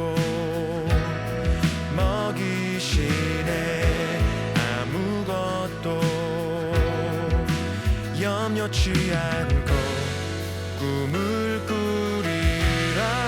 않고 먹이시네. 아무것도 염려치 않고 꿈을 꾸리라.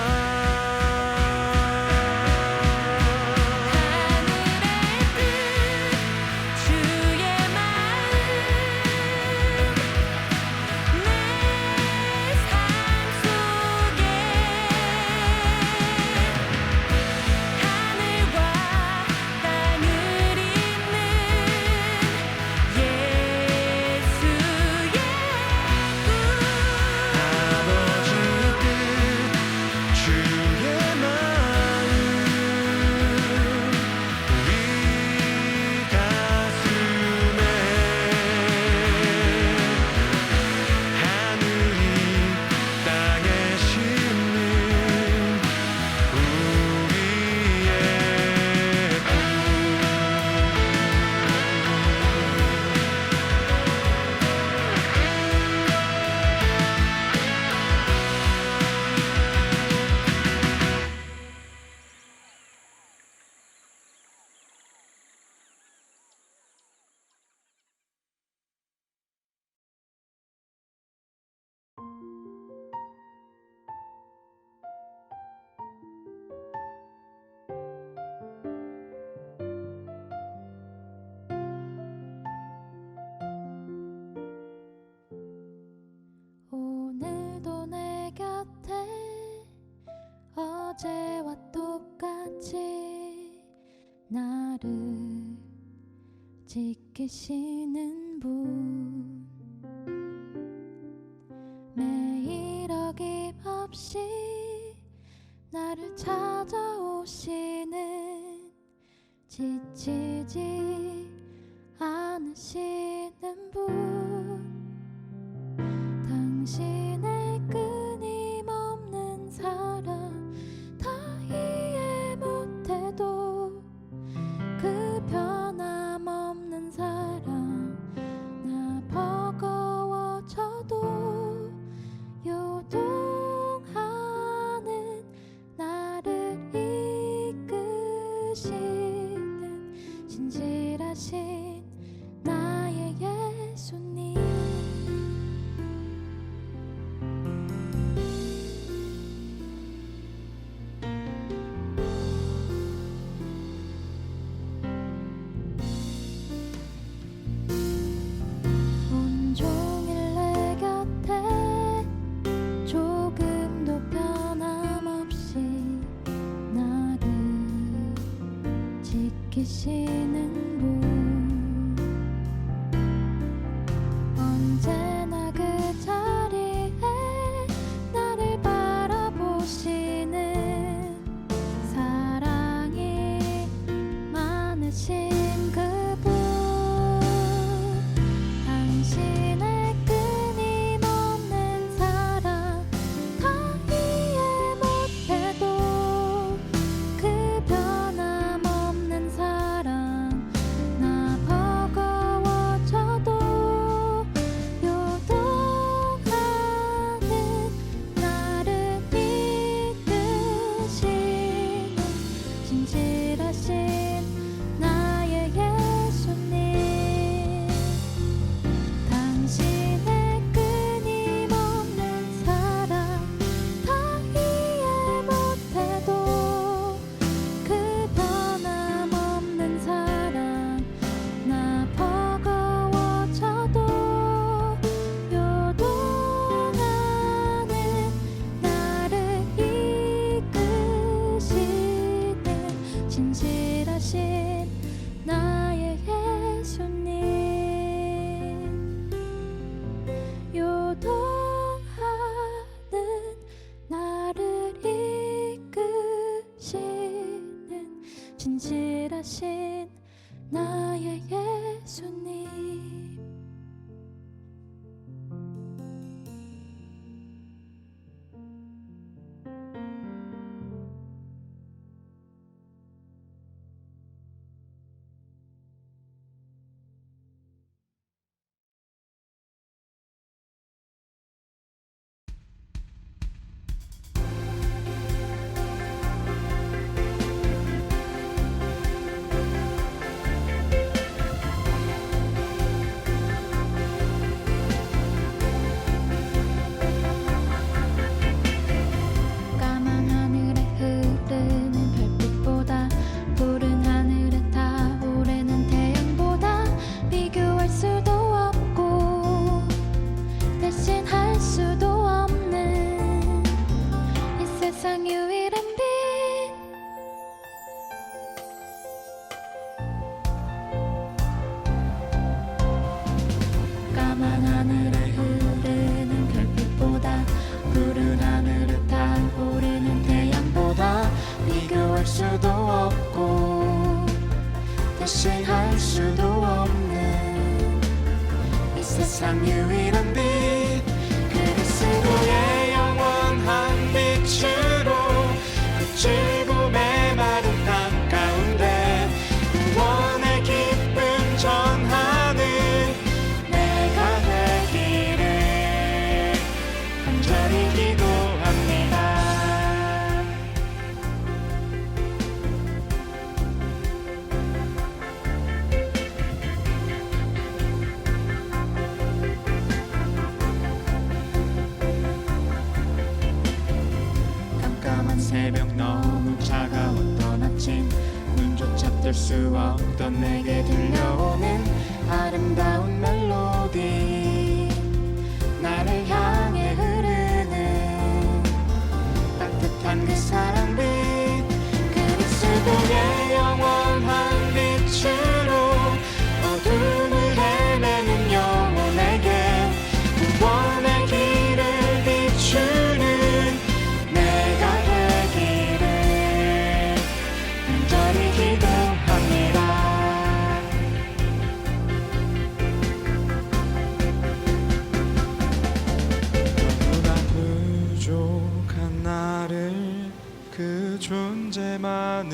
오늘도 내 곁에 어제와 똑같이 나를 지키시는 분, 매일 어김없이 나를 찾아오시는, 지치지 않으시는 분, 당신의 끊임없는 사랑 다 이해 못해도 그 변함없는 사랑, 나 버거워져도 요동하는 나를 이끄시는 진실하신 나의 예수님. 온종일 내 곁에 조금도 변함없이 나를 지키시는 분, 언제나 그 자리에 나를 바라보시는 사랑이 많으신 그분, 당신의 끊임없는 사랑 다 이해 못해도 그 변함없는 사랑, 나 버거워져도 요동하는 나를 이끄시는 진실하신 나의 예수님, 당신의 끊임없는 사랑 다 이해 못해도 그 변함없는 사랑, 나 버거워져도 요동하는 나를 이끄시는 진실하신 나의 예수님, 요동하는 나를 이끄시는 진실하신 나의 예수님. 돌아올 수도 없고 다시 할 수도 없는 이 세상 유일한 빛 그리스도의 영원한 빛으로 그 즐거움의 마른 땅 가운데 구원의 기쁨 전하는 내가 되기를 간절히 기도합니다. 깜깜한 새벽 너무 차가웠던 아침 눈조차 뜰 수 없던 내게 들려오는 아름다운 멜로디 나를 향해 흐르는 따뜻한 그 사랑빛 그리스도의 영원한 빛으로 어둠을 헤매는 영혼에게 구원의 길을 비추는 내가 되기를 간절히 기도합니다. 너무나 부족한 나를 그 존재만으로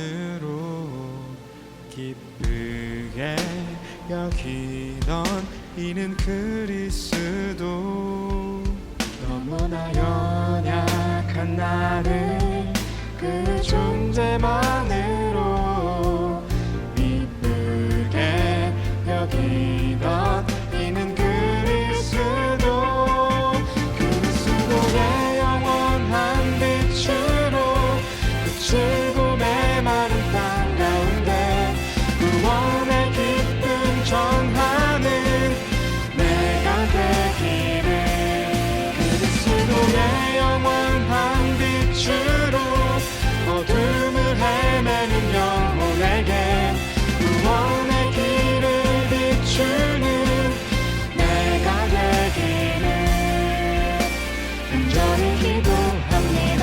기쁘게 여기던 이는 그리스도 너무나 연약한 나를 그 존재만으로 기쁘게 여기던 이는 그리스도 그리스도의 영원한 빛으로 그 즐거움의 마른 땅 가운데 구원의 기쁨 전하는 내가 되기를 그리스도의 영원한 빛으로 어둠을 헤매는 영혼에게 구원의 길을 비추는 내가 되기를 간절히 기도합니다.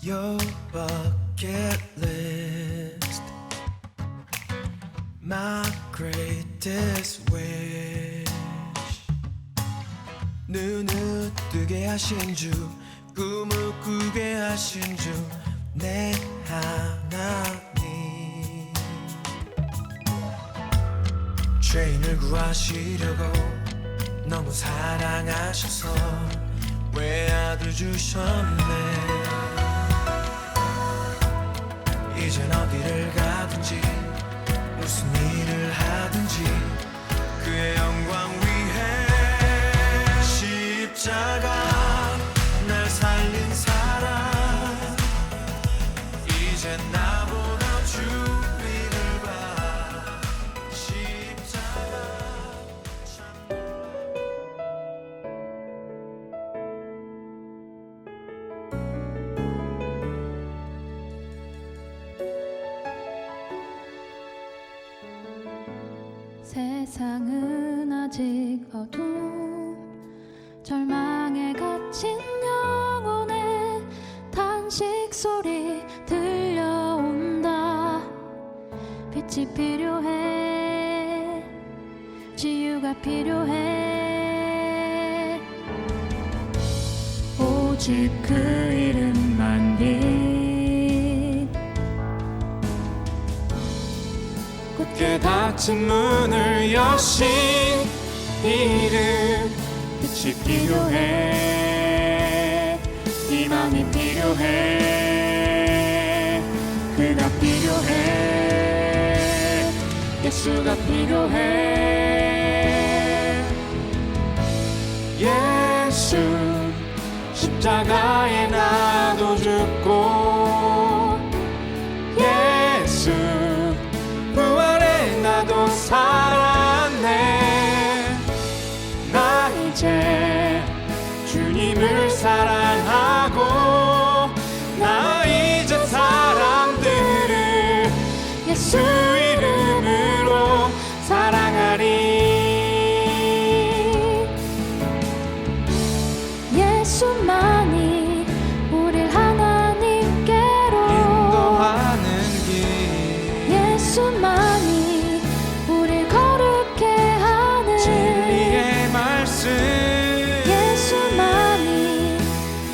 Your bucket list, my greatest wish. 눈을 뜨게 하신 주, 꿈을 꾸게 하신 주, 내 하나님. 죄인을 구하시려고 너무 사랑하셔서 외아들 주셨네. 이젠 어디를 가든지 무슨 일을 하든지 그의 영광 위해 십자가 날 살린 사랑 이젠 나보다 주위를 봐 십자가 세상은 아직 어둠 절망에 갇힌 영혼의 탄식 소리 들려온다. 빛이 필요해 치유가 필요해 오직 그 이름만 빛 굳게 닫힌 문을 여신 이름 빛이 필요해 희망이 필요해 그가 필요해 예수가 필요해 예수 십자가에 나도 죽고 예수 부활에 나도 살았네 나 이제 주님을 사랑하고 나 이제 사람들을 예수 이름으로 사랑하리. 예수만이 우릴 하나님께로 인도하는 길 예수만이 우릴 거룩해 하는 진리의 말씀 예수만이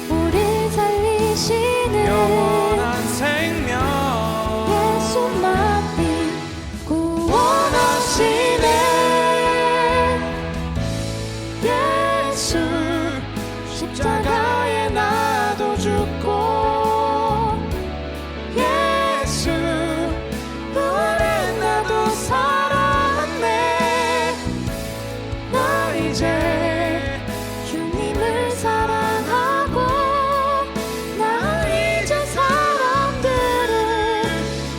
우릴 살리시는 영원한 생명 예수만이 구원하시네. 예수 십자가에 나도 죽고 예수 부활에 나도 살았네. 나 이제 주님을 사랑하고 나 이제 사람들을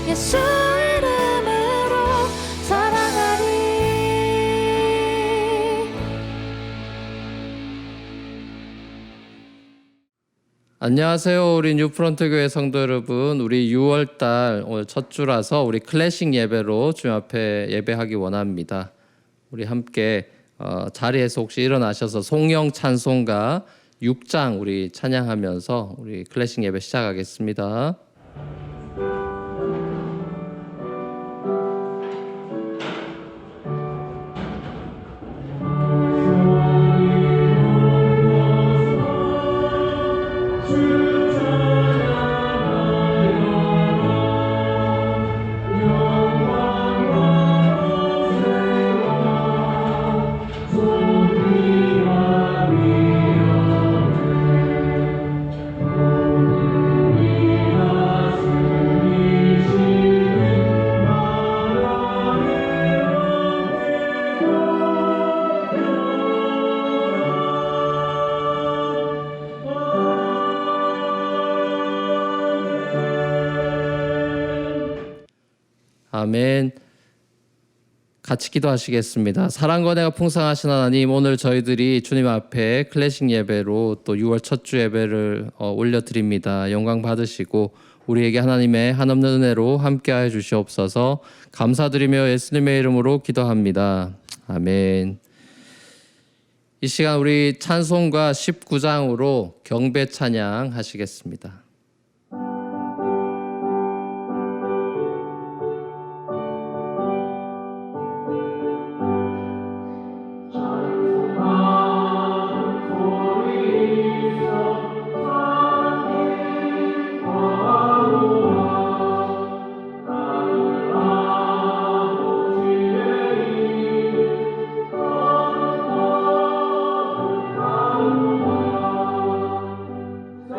예수 이름으로 사랑하리. 안녕하세요. 우리 뉴프런트 교회 성도 여러분. 우리 6월달 오늘 첫 주라서 우리 클래식 예배로 주님 앞에 예배하기 원합니다. 우리 함께 자리에서 혹시 일어나셔서 송영 찬송가 6장 우리 찬양하면서 우리 클래식 예배 시작하겠습니다. 아멘. 같이 기도하시겠습니다. 사랑과 은혜가 풍성하신 하나님, 오늘 저희들이 주님 앞에 클래식 예배로 또 6월 첫 주 예배를 올려드립니다. 영광 받으시고 우리에게 하나님의 한없는 은혜로 함께하여 주시옵소서. 감사드리며 예수님의 이름으로 기도합니다. 아멘. 이 시간 우리 찬송가 19장으로 경배 찬양 하시겠습니다.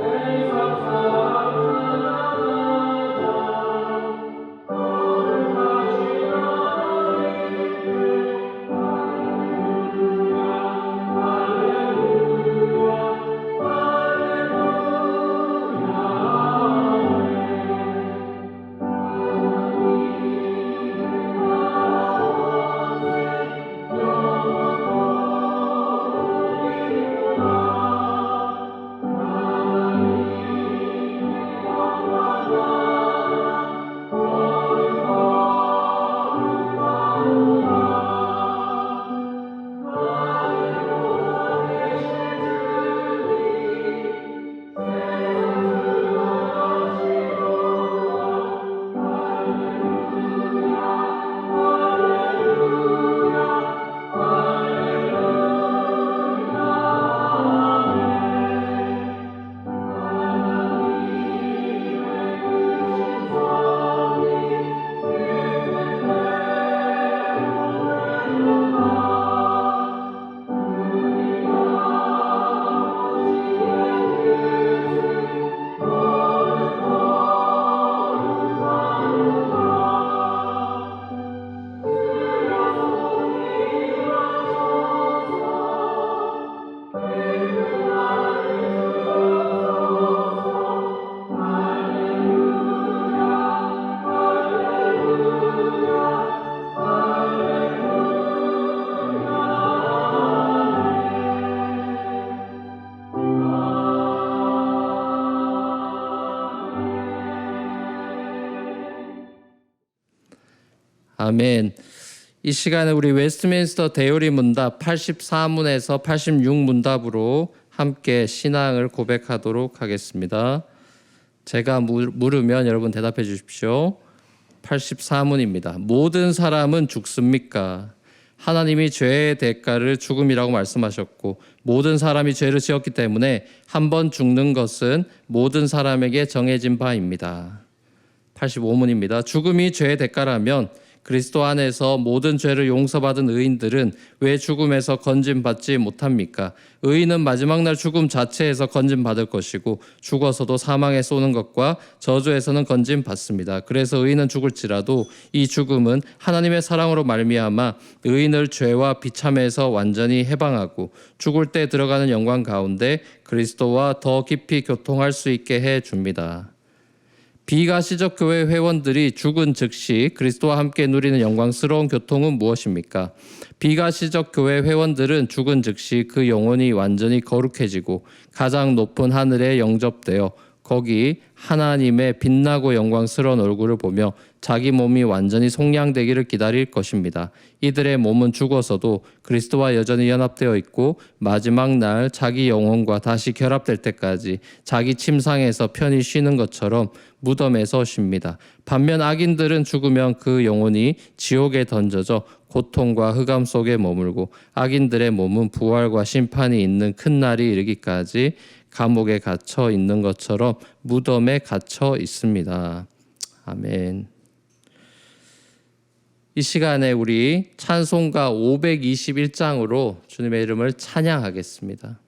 세상 아멘. 이 시간에 우리 웨스트민스터 대요리 문답 84문에서 86문답으로 함께 신앙을 고백하도록 하겠습니다. 제가 물으면 여러분 대답해 주십시오. 84문입니다. 모든 사람은 죽습니까? 하나님이 죄의 대가를 죽음이라고 말씀하셨고 모든 사람이 죄를 지었기 때문에 한 번 죽는 것은 모든 사람에게 정해진 바입니다. 85문입니다. 죽음이 죄의 대가라면 그리스도 안에서 모든 죄를 용서받은 의인들은 왜 죽음에서 건짐받지 못합니까? 의인은 마지막 날 죽음 자체에서 건짐받을 것이고 죽어서도 사망에 쏘는 것과 저주에서는 건짐받습니다. 그래서 의인은 죽을지라도 이 죽음은 하나님의 사랑으로 말미암아 의인을 죄와 비참에서 완전히 해방하고 죽을 때 들어가는 영광 가운데 그리스도와 더 깊이 교통할 수 있게 해줍니다. 비가시적 교회 회원들이 죽은 즉시 그리스도와 함께 누리는 영광스러운 교통은 무엇입니까? 비가시적 교회 회원들은 죽은 즉시 그 영혼이 완전히 거룩해지고 가장 높은 하늘에 영접되어 거기 하나님의 빛나고 영광스러운 얼굴을 보며 자기 몸이 완전히 속량되기를 기다릴 것입니다. 이들의 몸은 죽어서도 그리스도와 여전히 연합되어 있고 마지막 날 자기 영혼과 다시 결합될 때까지 자기 침상에서 편히 쉬는 것처럼 무덤에서 쉽니다. 반면 악인들은 죽으면 그 영혼이 지옥에 던져져 고통과 흑암 속에 머물고 악인들의 몸은 부활과 심판이 있는 큰 날이 이르기까지 감옥에 갇혀 있는 것처럼 무덤에 갇혀 있습니다. 아멘. 이 시간에 우리 찬송가 521장으로 주님의 이름을 찬양하겠습니다.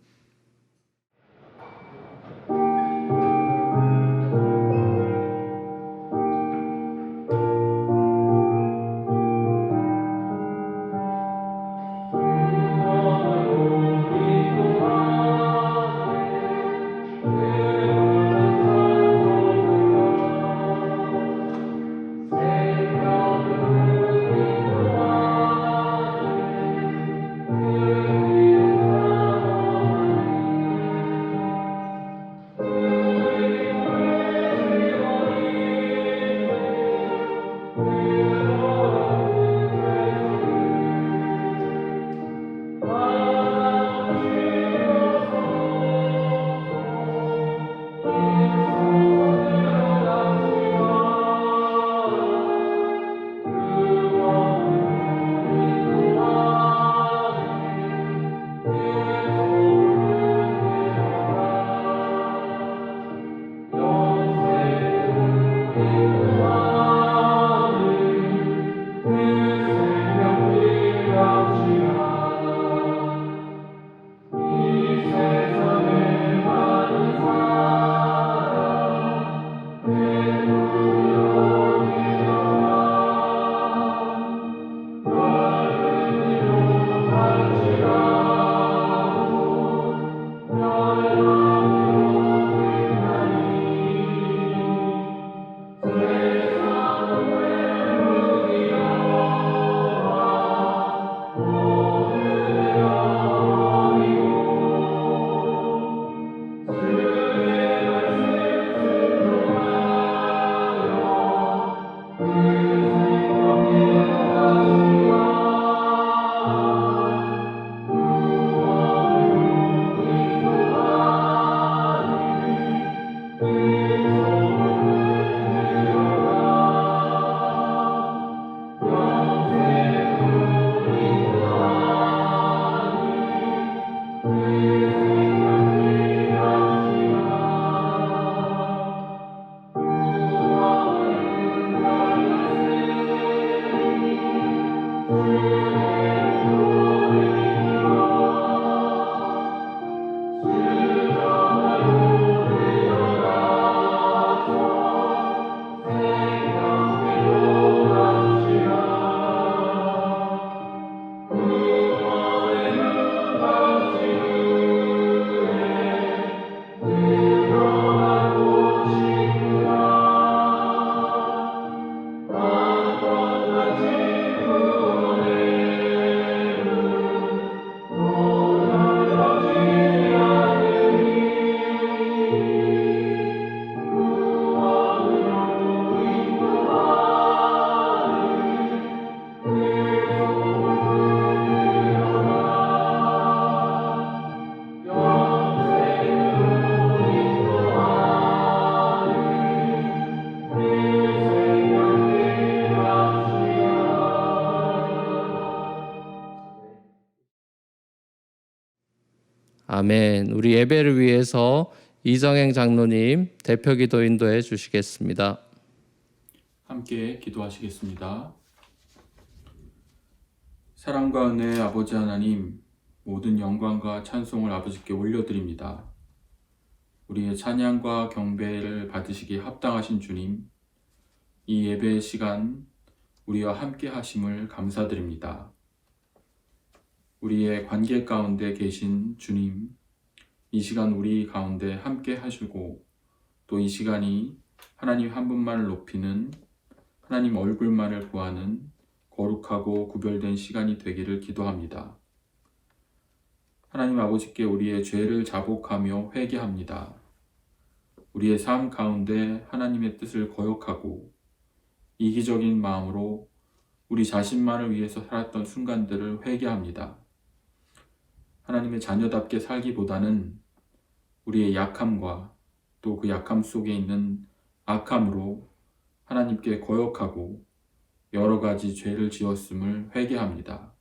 아멘. 우리 예배를 위해서 이정행 장로님 대표 기도 인도해 주시겠습니다. 함께 기도하시겠습니다. 사랑과 은혜의 아버지 하나님, 모든 영광과 찬송을 아버지께 올려드립니다. 우리의 찬양과 경배를 받으시기에 합당하신 주님, 이 예배의 시간 우리와 함께 하심을 감사드립니다. 우리의 관계 가운데 계신 주님, 이 시간 우리 가운데 함께 하시고 또 이 시간이 하나님 한 분만을 높이는, 하나님 얼굴만을 구하는 거룩하고 구별된 시간이 되기를 기도합니다. 하나님 아버지께 우리의 죄를 자복하며 회개합니다. 우리의 삶 가운데 하나님의 뜻을 거역하고 이기적인 마음으로 우리 자신만을 위해서 살았던 순간들을 회개합니다. 하나님의 자녀답게 살기보다는 우리의 약함과 또 그 약함 속에 있는 악함으로 하나님께 거역하고 여러 가지 죄를 지었음을 회개합니다.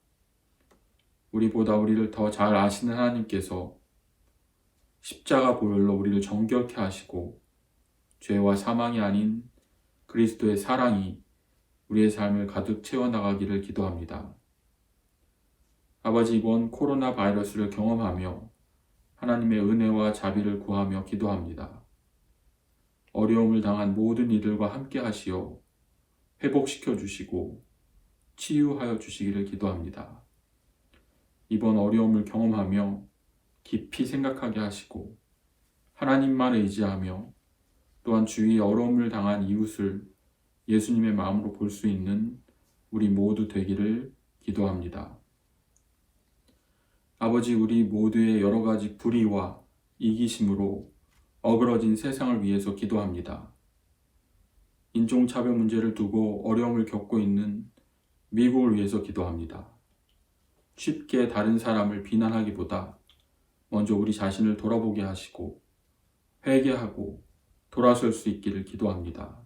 우리보다 우리를 더 잘 아시는 하나님께서 십자가 보혈로 우리를 정결케 하시고 죄와 사망이 아닌 그리스도의 사랑이 우리의 삶을 가득 채워나가기를 기도합니다. 아버지, 이번 코로나 바이러스를 경험하며 하나님의 은혜와 자비를 구하며 기도합니다. 어려움을 당한 모든 이들과 함께 하시어 회복시켜 주시고 치유하여 주시기를 기도합니다. 이번 어려움을 경험하며 깊이 생각하게 하시고 하나님만 의지하며 또한 주위의 어려움을 당한 이웃을 예수님의 마음으로 볼 수 있는 우리 모두 되기를 기도합니다. 아버지, 우리 모두의 여러 가지 불의와 이기심으로 어그러진 세상을 위해서 기도합니다. 인종차별 문제를 두고 어려움을 겪고 있는 미국을 위해서 기도합니다. 쉽게 다른 사람을 비난하기보다 먼저 우리 자신을 돌아보게 하시고 회개하고 돌아설 수 있기를 기도합니다.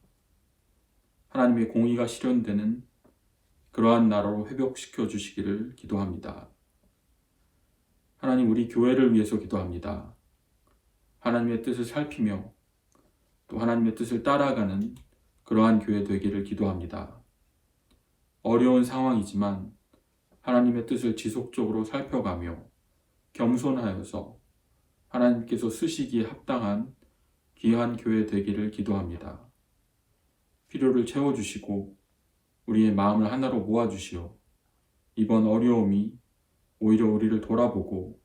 하나님의 공의가 실현되는 그러한 나라로 회복시켜 주시기를 기도합니다. 하나님, 우리 교회를 위해서 기도합니다. 하나님의 뜻을 살피며 또 하나님의 뜻을 따라가는 그러한 교회 되기를 기도합니다. 어려운 상황이지만 하나님의 뜻을 지속적으로 살펴가며 겸손하여서 하나님께서 쓰시기에 합당한 귀한 교회 되기를 기도합니다. 필요를 채워주시고 우리의 마음을 하나로 모아주시어 이번 어려움이 오히려 우리를 돌아보고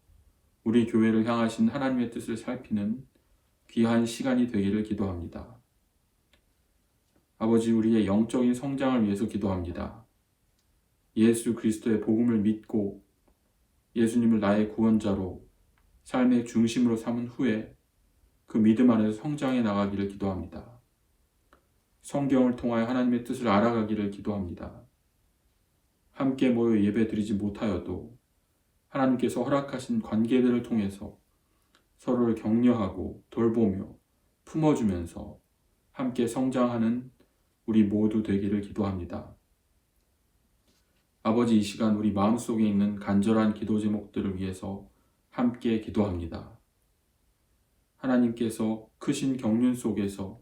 우리 교회를 향하신 하나님의 뜻을 살피는 귀한 시간이 되기를 기도합니다. 아버지, 우리의 영적인 성장을 위해서 기도합니다. 예수 그리스도의 복음을 믿고 예수님을 나의 구원자로 삶의 중심으로 삼은 후에 그 믿음 안에서 성장해 나가기를 기도합니다. 성경을 통하여 하나님의 뜻을 알아가기를 기도합니다. 함께 모여 예배드리지 못하여도 하나님께서 허락하신 관계들을 통해서 서로를 격려하고 돌보며 품어주면서 함께 성장하는 우리 모두 되기를 기도합니다. 아버지, 이 시간 우리 마음속에 있는 간절한 기도 제목들을 위해서 함께 기도합니다. 하나님께서 크신 경륜 속에서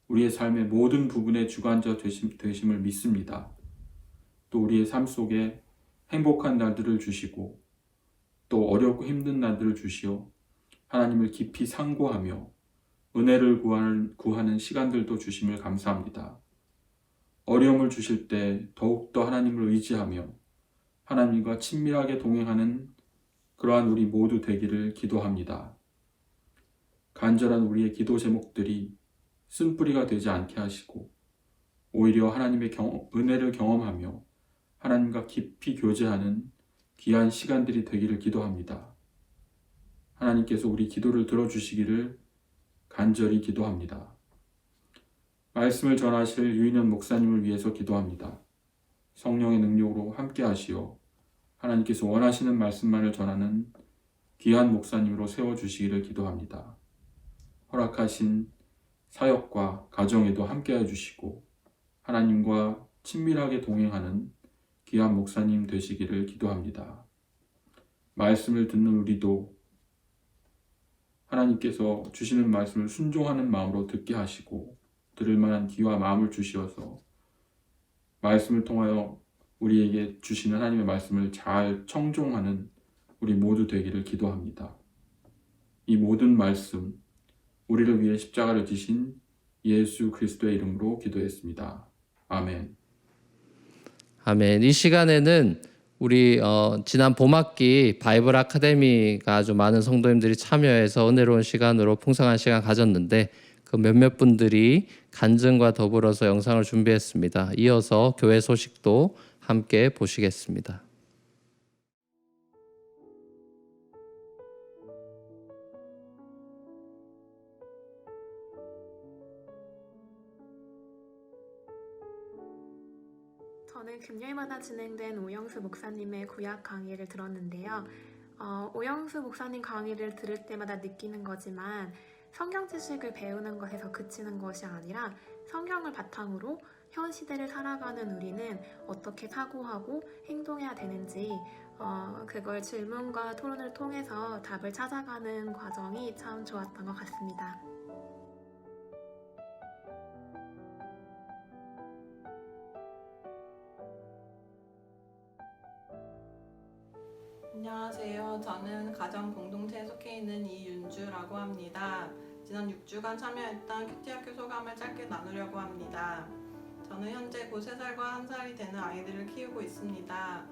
우리의 삶의 모든 부분의 주관자 되심을 믿습니다. 또 우리의 삶 속에 행복한 날들을 주시고 또 어렵고 힘든 날들을 주시어 하나님을 깊이 상고하며 은혜를 구하는 시간들도 주심을 감사합니다. 어려움을 주실 때 더욱더 하나님을 의지하며 하나님과 친밀하게 동행하는 그러한 우리 모두 되기를 기도합니다. 간절한 우리의 기도 제목들이 쓴뿌리가 되지 않게 하시고 오히려 하나님의 은혜를 경험하며 하나님과 깊이 교제하는 귀한 시간들이 되기를 기도합니다. 하나님께서 우리 기도를 들어주시기를 간절히 기도합니다. 말씀을 전하실 유인현 목사님을 위해서 기도합니다. 성령의 능력으로 함께 하시어 하나님께서 원하시는 말씀만을 전하는 귀한 목사님으로 세워주시기를 기도합니다. 허락하신 사역과 가정에도 함께 해주시고 하나님과 친밀하게 동행하는 귀한 목사님 되시기를 기도합니다. 말씀을 듣는 우리도 하나님께서 주시는 말씀을 순종하는 마음으로 듣게 하시고 들을 만한 귀와 마음을 주시어서 말씀을 통하여 우리에게 주시는 하나님의 말씀을 잘 청종하는 우리 모두 되기를 기도합니다. 이 모든 말씀, 우리를 위해 십자가를 지신 예수 그리스도의 이름으로 기도했습니다. 아멘. 아멘. 이 시간에는 우리 지난 봄학기 바이블 아카데미가 아주 많은 성도님들이 참여해서 은혜로운 시간으로 풍성한 시간 가졌는데 그 몇몇 분들이 간증과 더불어서 영상을 준비했습니다. 이어서 교회 소식도 함께 보시겠습니다. 저는 금요일마다 진행된 오영수 목사님의 구약 강의를 들었는데요. 오영수 목사님 강의를 들을 때마다 느끼는 거지만 성경 지식을 배우는 것에서 그치는 것이 아니라 성경을 바탕으로 현 시대를 살아가는 우리는 어떻게 사고하고 행동해야 되는지 그걸 질문과 토론을 통해서 답을 찾아가는 과정이 참 좋았던 것 같습니다. 안녕하세요. 저는 가정 공동체에 속해 있는 이윤주라고 합니다. 지난 6주간 참여했던 큐티학교 소감을 짧게 나누려고 합니다. 저는 현재 곧 3살과 1살이 되는 아이들을 키우고 있습니다.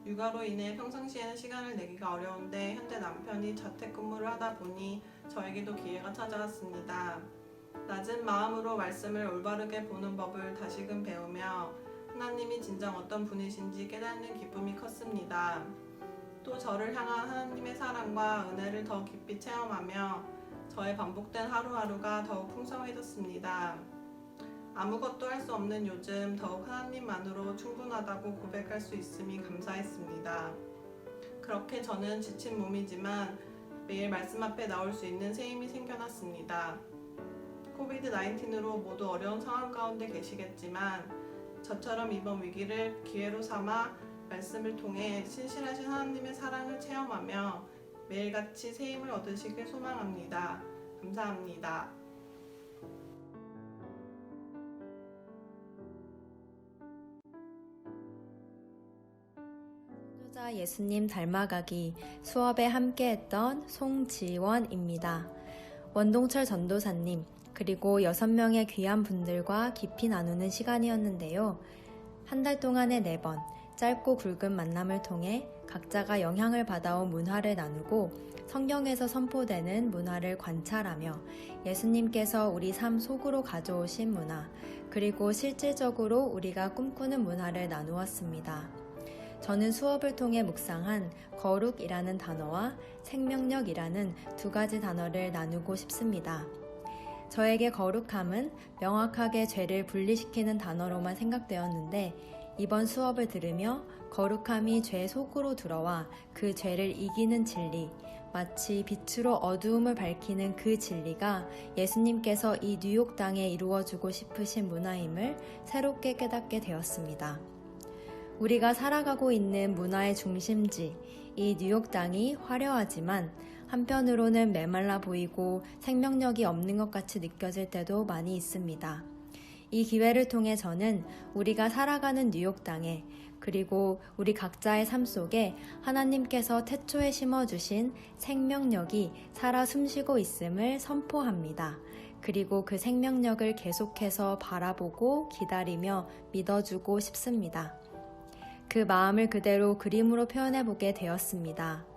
육아로 인해 평상시에는 시간을 내기가 어려운데 현재 남편이 자택근무를 하다 보니 저에게도 기회가 찾아왔습니다. 낮은 마음으로 말씀을 올바르게 보는 법을 다시금 배우며 하나님이 진정 어떤 분이신지 깨닫는 기쁨이 컸습니다. 또 저를 향한 하나님의 사랑과 은혜를 더 깊이 체험하며 저의 반복된 하루하루가 더욱 풍성해졌습니다. 아무것도 할 수 없는 요즘 더욱 하나님만으로 충분하다고 고백할 수 있음이 감사했습니다. 그렇게 저는 지친 몸이지만 매일 말씀 앞에 나올 수 있는 새 힘이 생겨났습니다. 코비드-19으로 모두 어려운 상황 가운데 계시겠지만 저처럼 이번 위기를 기회로 삼아 말씀을 통해 신실하신 하나님의 사랑을 체험하며 매일같이 새 힘을 얻으시길 소망합니다. 감사합니다. 선교자 예수님 닮아가기 수업에 함께했던 송지원입니다. 원동철 전도사님 그리고 6명의 귀한 분들과 깊이 나누는 시간이었는데요. 한 달 동안에 4번 짧고 굵은 만남을 통해 각자가 영향을 받아온 문화를 나누고 성경에서 선포되는 문화를 관찰하며 예수님께서 우리 삶 속으로 가져오신 문화, 그리고 실질적으로 우리가 꿈꾸는 문화를 나누었습니다. 저는 수업을 통해 묵상한 거룩이라는 단어와 생명력이라는 2가지 단어를 나누고 싶습니다. 저에게 거룩함은 명확하게 죄를 분리시키는 단어로만 생각되었는데 이번 수업을 들으며 거룩함이 죄 속으로 들어와 그 죄를 이기는 진리, 마치 빛으로 어두움을 밝히는 그 진리가 예수님께서 이 뉴욕 땅에 이루어주고 싶으신 문화임을 새롭게 깨닫게 되었습니다. 우리가 살아가고 있는 문화의 중심지, 이 뉴욕 땅이 화려하지만 한편으로는 메말라 보이고 생명력이 없는 것 같이 느껴질 때도 많이 있습니다. 이 기회를 통해 저는 우리가 살아가는 뉴욕 땅에 그리고 우리 각자의 삶 속에 하나님께서 태초에 심어주신 생명력이 살아 숨쉬고 있음을 선포합니다. 그리고 그 생명력을 계속해서 바라보고 기다리며 믿어주고 싶습니다. 그 마음을 그대로 그림으로 표현해보게 되었습니다.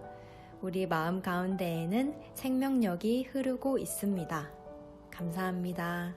우리 마음 가운데에는 생명력이 흐르고 있습니다. 감사합니다.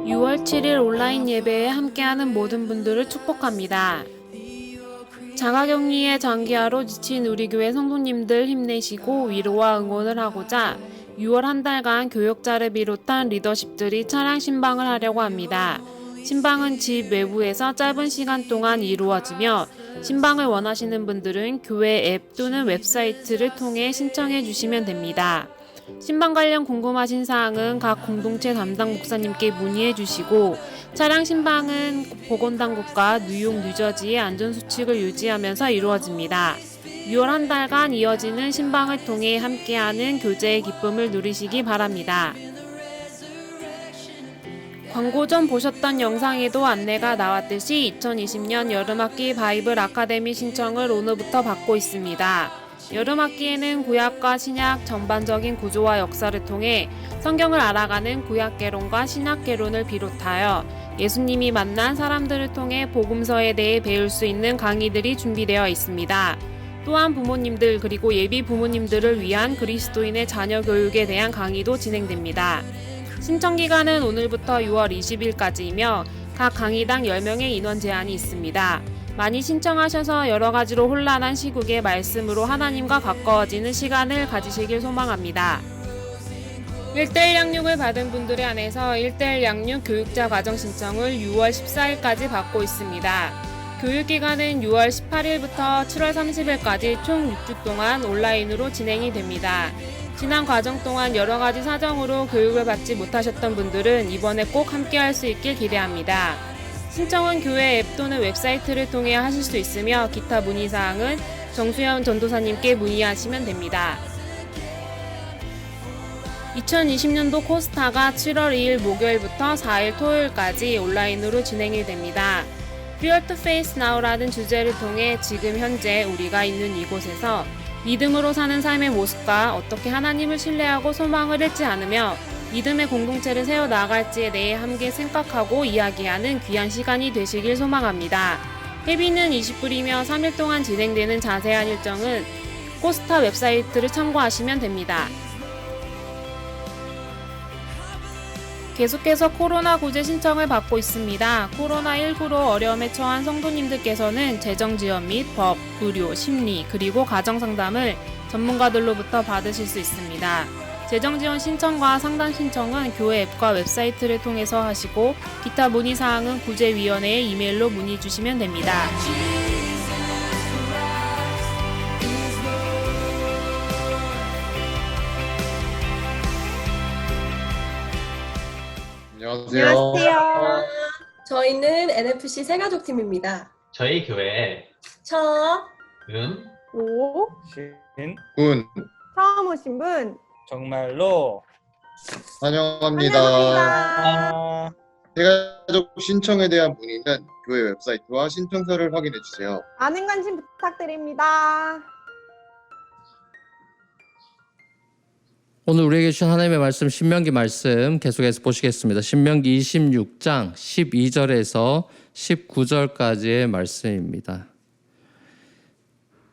6월 7일 온라인 예배에 함께하는 모든 분들을 축복합니다. 자가격리에 장기화로 지친 우리 교회 성도님들 힘내시고 위로와 응원을 하고자 6월 한 달간 교역자를 비롯한 리더십들이 차량 신방을 하려고 합니다. 신방은 집 외부에서 짧은 시간 동안 이루어지며 신방을 원하시는 분들은 교회 앱 또는 웹사이트를 통해 신청해 주시면 됩니다. 신방 관련 궁금하신 사항은 각 공동체 담당 목사님께 문의해 주시고 차량 신방은 보건당국과 뉴욕, 뉴저지의 안전수칙을 유지하면서 이루어집니다. 6월 한 달간 이어지는 신방을 통해 함께하는 교제의 기쁨을 누리시기 바랍니다. 광고 전 보셨던 영상에도 안내가 나왔듯이 2020년 여름학기 바이블 아카데미 신청을 오늘부터 받고 있습니다. 여름학기에는 구약과 신약 전반적인 구조와 역사를 통해 성경을 알아가는 구약개론과 신약개론을 비롯하여 예수님이 만난 사람들을 통해 복음서에 대해 배울 수 있는 강의들이 준비되어 있습니다. 또한 부모님들 그리고 예비 부모님들을 위한 그리스도인의 자녀 교육에 대한 강의도 진행됩니다. 신청 기간은 오늘부터 6월 20일까지이며 각 강의당 10명의 인원 제한이 있습니다. 많이 신청하셔서 여러 가지로 혼란한 시국에 말씀으로 하나님과 가까워지는 시간을 가지시길 소망합니다. 1:1 양육을 받은 분들에 한해서 1:1 양육 교육자 과정 신청을 6월 14일까지 받고 있습니다. 교육기간은 6월 18일부터 7월 30일까지 총 6주 동안 온라인으로 진행이 됩니다. 지난 과정 동안 여러 가지 사정으로 교육을 받지 못하셨던 분들은 이번에 꼭 함께할 수 있길 기대합니다. 신청은 교회 앱 또는 웹사이트를 통해 하실 수 있으며 기타 문의사항은 정수현 전도사님께 문의하시면 됩니다. 2020년도 코스타가 7월 2일 목요일부터 4일 토요일까지 온라인으로 진행이 됩니다. Fear to Face Now라는 주제를 통해 지금 현재 우리가 있는 이곳에서 믿음으로 사는 삶의 모습과 어떻게 하나님을 신뢰하고 소망을 잃지 않으며 믿음의 공동체를 세워나갈지에 대해 함께 생각하고 이야기하는 귀한 시간이 되시길 소망합니다. 회비는 20불이며 3일 동안 진행되는 자세한 일정은 코스타 웹사이트를 참고하시면 됩니다. 계속해서 코로나 구제 신청을 받고 있습니다. 코로나19로 어려움에 처한 성도님들께서는 재정지원 및 법, 의료, 심리, 그리고 가정상담을 전문가들로부터 받으실 수 있습니다. 재정지원 신청과 상담 신청은 교회 앱과 웹사이트를 통해서 하시고 기타 문의사항은 구제위원회에 이메일로 문의 주시면 됩니다. 안녕하세요. 저희는 NFC 새가족팀입니다. 저희 교회에 오, 군 처음 오신 분 정말로 환영합니다. 새가족 신청에 대한 문의는 교회 웹사이트와 신청서를 확인해 주세요. 많은 관심 부탁드립니다. 오늘 우리에게 주신 하나님의 말씀 신명기 말씀 계속해서 보시겠습니다. 신명기 26장 12절에서 19절까지의 말씀입니다.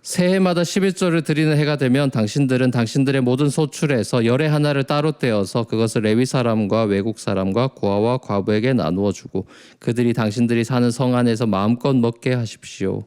새해마다 11조를 드리는 해가 되면 당신들은 당신들의 모든 소출에서 열의 하나를 따로 떼어서 그것을 레위 사람과 외국 사람과 고아와 과부에게 나누어 주고 그들이 당신들이 사는 성 안에서 마음껏 먹게 하십시오.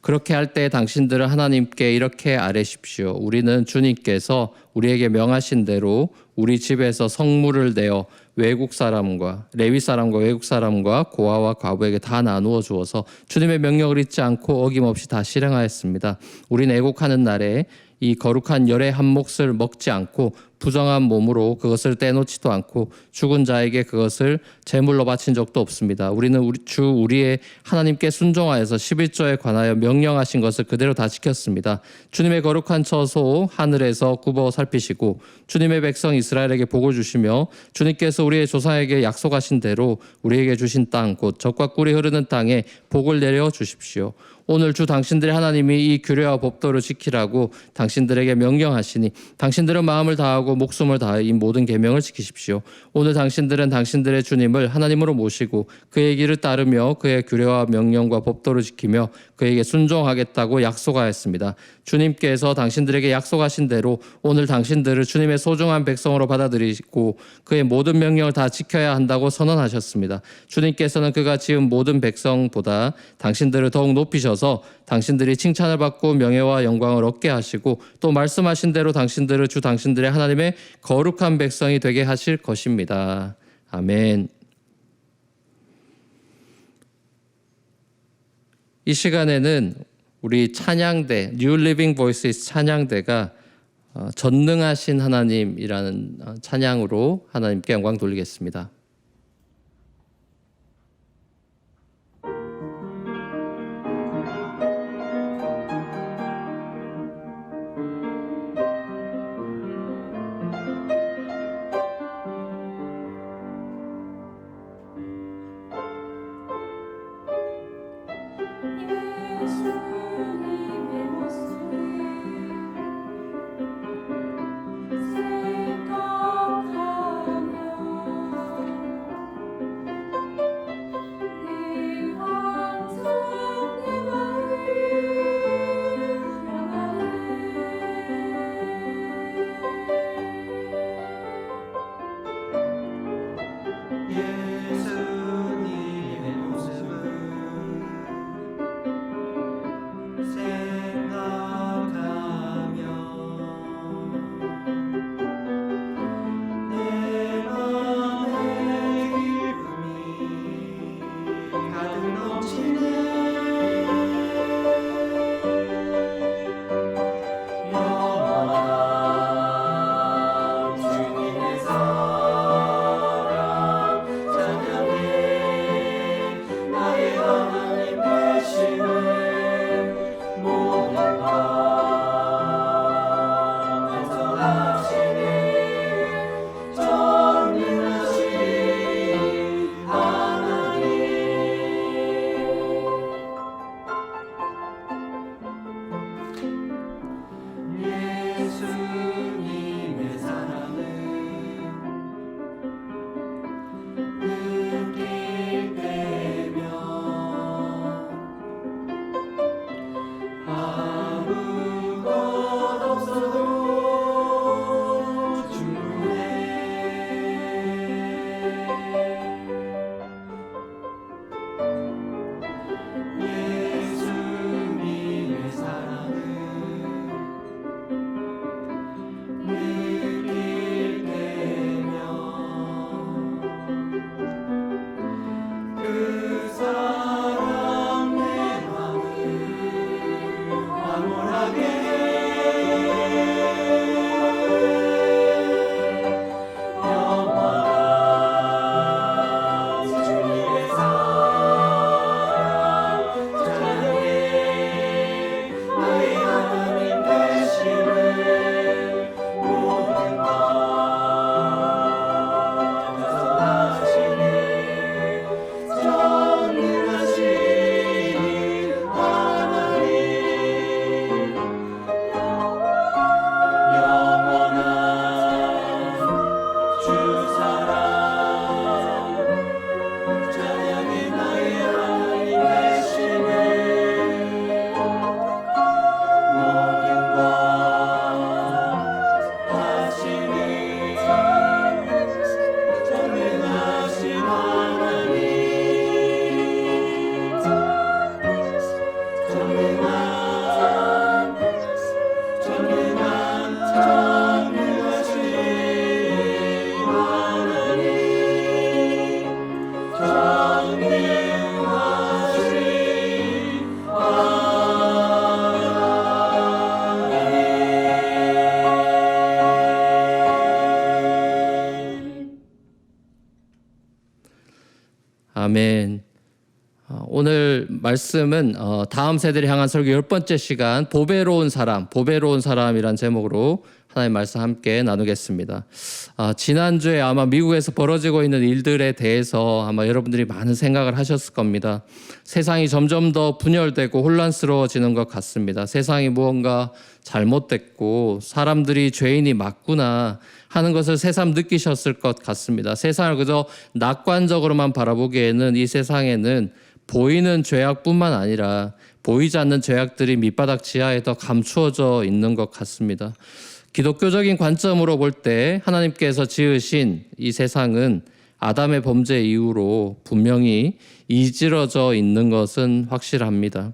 그렇게 할 때 당신들은 하나님께 이렇게 아뢰십시오. 우리는 주님께서 우리에게 명하신 대로 우리 집에서 성물을 내어 외국 사람과 레위 사람과 외국 사람과 고아와 과부에게 다 나누어 주어서 주님의 명령을 잊지 않고 어김없이 다 실행하였습니다. 우리는 애국하는 날에 이 거룩한 열의 한 몫을 먹지 않고 부정한 몸으로 그것을 떼놓지도 않고 죽은 자에게 그것을 제물로 바친 적도 없습니다. 우리는 우리의 하나님께 순종하여서 11조에 관하여 명령하신 것을 그대로 다 지켰습니다. 주님의 거룩한 처소 하늘에서 굽어 살피시고 주님의 백성 이스라엘에게 복을 주시며 주님께서 우리의 조상에게 약속하신 대로 우리에게 주신 땅 곧 젖과 꿀이 흐르는 땅에 복을 내려 주십시오. 오늘 주 당신들의 하나님이 이 규례와 법도를 지키라고 당신들에게 명령하시니 당신들은 마음을 다하고 사랑하고 목숨을 다해 이 모든 계명을 지키십시오. 오늘 당신들은 당신들의 주님을 하나님으로 모시고 그의 길을 따르며 그의 규례와 명령과 법도를 지키며 그에게 순종하겠다고 약속하였습니다. 주님께서 당신들에게 약속하신 대로 오늘 당신들을 주님의 소중한 백성으로 받아들이고 그의 모든 명령을 다 지켜야 한다고 선언하셨습니다. 주님께서는 그가 지은 모든 백성보다 당신들을 더욱 높이셔서 당신들이 칭찬을 받고 명예와 영광을 얻게 하시고 또 말씀하신 대로 당신들을 주 당신들의 하나님의 거룩한 백성이 되게 하실 것입니다. 아멘. 이 시간에는 우리 찬양대 New Living Voices 찬양대가 전능하신 하나님이라는 찬양으로 하나님께 영광 돌리겠습니다. 예수님의 모습을 아멘. 오늘 말씀은 다음 세대를 향한 설교 10번째 시간 보배로운 사람이란 제목으로 하나님 말씀 함께 나누겠습니다. 지난주에 아마 미국에서 벌어지고 있는 일들에 대해서 아마 여러분들이 많은 생각을 하셨을 겁니다. 세상이 점점 더 분열되고 혼란스러워지는 것 같습니다. 세상이 무언가 잘못됐고 사람들이 죄인이 맞구나 하는 것을 새삼 느끼셨을 것 같습니다. 세상을 그저 낙관적으로만 바라보기에는 이 세상에는 보이는 죄악뿐만 아니라 보이지 않는 죄악들이 밑바닥 지하에 더 감추어져 있는 것 같습니다. 기독교적인 관점으로 볼 때 하나님께서 지으신 이 세상은 아담의 범죄 이후로 분명히 이지러져 있는 것은 확실합니다.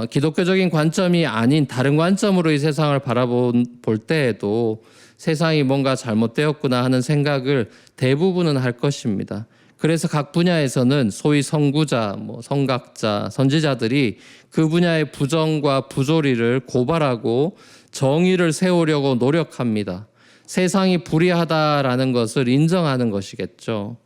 기독교적인 관점이 아닌 다른 관점으로 이 세상을 바라볼 때에도 세상이 뭔가 잘못되었구나 하는 생각을 대부분은 할 것입니다. 그래서 각 분야에서는 소위 선구자, 선각자, 선지자들이 그 분야의 부정과 부조리를 고발하고 정의를 세우려고 노력합니다. 세상이 불의하다라는 것을 인정하는 것이겠죠.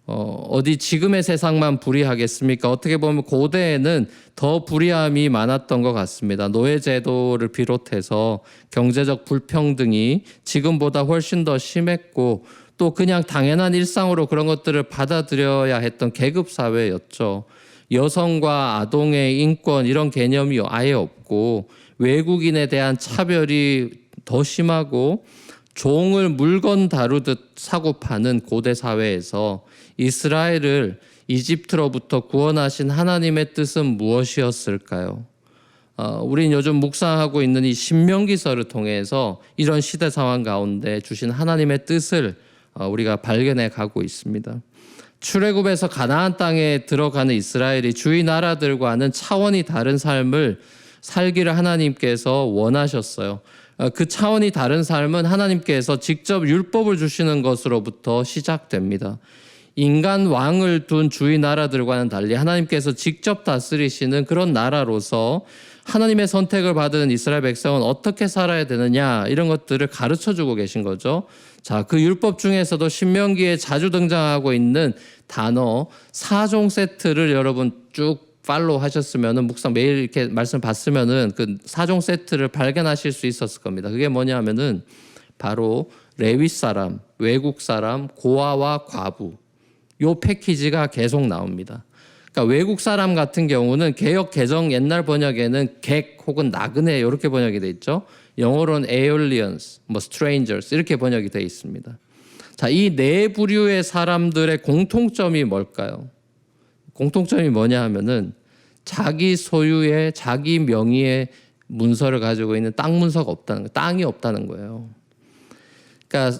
어디 지금의 세상만 불의하겠습니까? 어떻게 보면 고대에는 더 불의함이 많았던 것 같습니다. 노예제도를 비롯해서 경제적 불평등이 지금보다 훨씬 더 심했고 또 그냥 당연한 일상으로 그런 것들을 받아들여야 했던 계급사회였죠. 여성과 아동의 인권 이런 개념이 아예 없고 외국인에 대한 차별이 더 심하고 종을 물건 다루듯 사고 파는 고대 사회에서 이스라엘을 이집트로부터 구원하신 하나님의 뜻은 무엇이었을까요? 우린 요즘 묵상하고 있는 이 신명기서를 통해서 이런 시대 상황 가운데 주신 하나님의 뜻을 우리가 발견해 가고 있습니다. 출애굽에서 가나안 땅에 들어가는 이스라엘이 주위 나라들과는 차원이 다른 삶을 살기를 하나님께서 원하셨어요. 그 차원이 다른 삶은 하나님께서 직접 율법을 주시는 것으로부터 시작됩니다. 인간 왕을 둔 주위 나라들과는 달리 하나님께서 직접 다스리시는 그런 나라로서 하나님의 선택을 받은 이스라엘 백성은 어떻게 살아야 되느냐 이런 것들을 가르쳐주고 계신 거죠. 자, 그 율법 중에서도 신명기에 자주 등장하고 있는 단어 4종 세트를 여러분 쭉 팔로우 하셨으면은 묵상 매일 이렇게 말씀 봤으면은 그 4종 세트를 발견하실 수 있었을 겁니다. 그게 뭐냐면은 바로 레위 사람, 외국 사람, 고아와 과부 요 패키지가 계속 나옵니다. 그러니까 외국 사람 같은 경우는 개역 개정 옛날 번역에는 객 혹은 나그네 이렇게 번역이 돼 있죠. 영어로는 aliens, strangers 이렇게 번역이 돼 있습니다. 자, 이 네 부류의 사람들의 공통점이 뭘까요? 공통점이 뭐냐 하면은 자기 소유의 자기 명의의 문서를 가지고 있는 땅 문서가 없다는 거예요. 땅이 없다는 거예요. 그러니까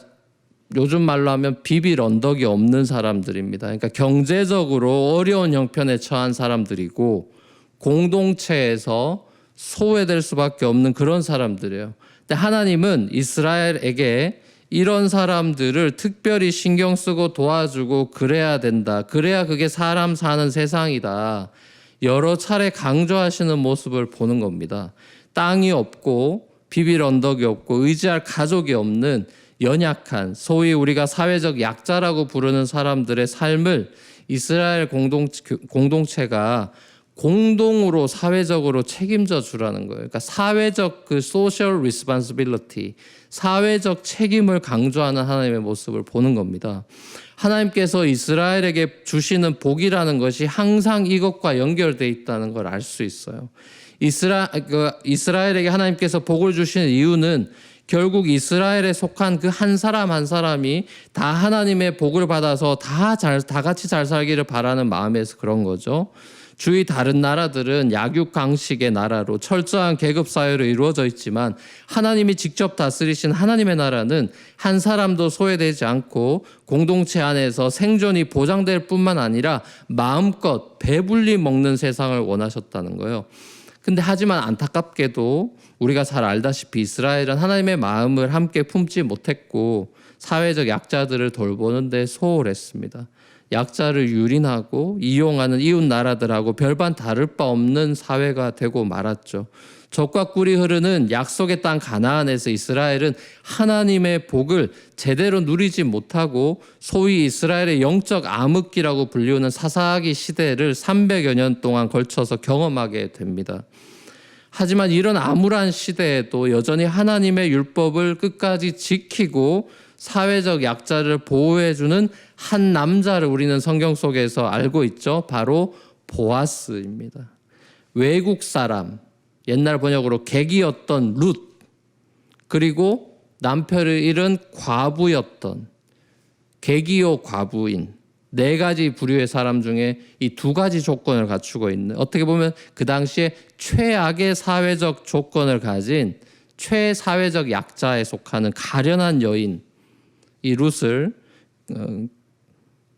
요즘 말로 하면 비빌 언덕이 없는 사람들입니다. 그러니까 경제적으로 어려운 형편에 처한 사람들이고 공동체에서 소외될 수밖에 없는 그런 사람들이에요. 근데 하나님은 이스라엘에게 이런 사람들을 특별히 신경 쓰고 도와주고 그래야 된다. 그래야 그게 사람 사는 세상이다. 여러 차례 강조하시는 모습을 보는 겁니다. 땅이 없고 비빌 언덕이 없고 의지할 가족이 없는 연약한 소위 우리가 사회적 약자라고 부르는 사람들의 삶을 이스라엘 공동체가 공동으로 사회적으로 책임져 주라는 거예요. 그러니까 사회적 그 social responsibility, 사회적 책임을 강조하는 하나님의 모습을 보는 겁니다. 하나님께서 이스라엘에게 주시는 복이라는 것이 항상 이것과 연결되어 있다는 걸 알 수 있어요. 이스라엘에게 하나님께서 복을 주시는 이유는 결국 이스라엘에 속한 그 한 사람 한 사람이 다 하나님의 복을 받아서 다 같이 잘 살기를 바라는 마음에서 그런 거죠. 주위 다른 나라들은 약육강식의 나라로 철저한 계급사회로 이루어져 있지만 하나님이 직접 다스리신 하나님의 나라는 한 사람도 소외되지 않고 공동체 안에서 생존이 보장될 뿐만 아니라 마음껏 배불리 먹는 세상을 원하셨다는 거예요. 근데 하지만 안타깝게도 우리가 잘 알다시피 이스라엘은 하나님의 마음을 함께 품지 못했고 사회적 약자들을 돌보는 데 소홀했습니다. 약자를 유린하고 이용하는 이웃 나라들하고 별반 다를 바 없는 사회가 되고 말았죠. 젖과 꿀이 흐르는 약속의 땅 가나안에서 이스라엘은 하나님의 복을 제대로 누리지 못하고 소위 이스라엘의 영적 암흑기라고 불리우는 사사기 시대를 300여 년 동안 걸쳐서 경험하게 됩니다. 하지만 이런 암울한 시대에도 여전히 하나님의 율법을 끝까지 지키고 사회적 약자를 보호해주는 한 남자를 우리는 성경 속에서 알고 있죠. 바로 보아스입니다. 외국 사람, 옛날 번역으로 객이었던 룻, 그리고 남편을 잃은 과부였던 객이요 과부인, 네 가지 부류의 사람 중에 이 두 가지 조건을 갖추고 있는, 어떻게 보면 그 당시에 최악의 사회적 조건을 가진 최사회적 약자에 속하는 가련한 여인, 이 룻을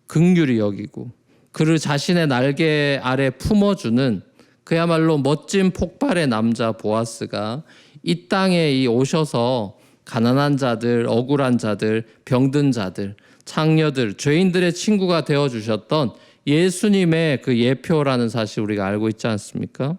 긍휼히 여기고 그를 자신의 날개 아래 품어주는 그야말로 멋진 폭발의 남자 보아스가 이 땅에 오셔서 가난한 자들, 억울한 자들, 병든 자들, 창녀들, 죄인들의 친구가 되어주셨던 예수님의 그 예표라는 사실 우리가 알고 있지 않습니까?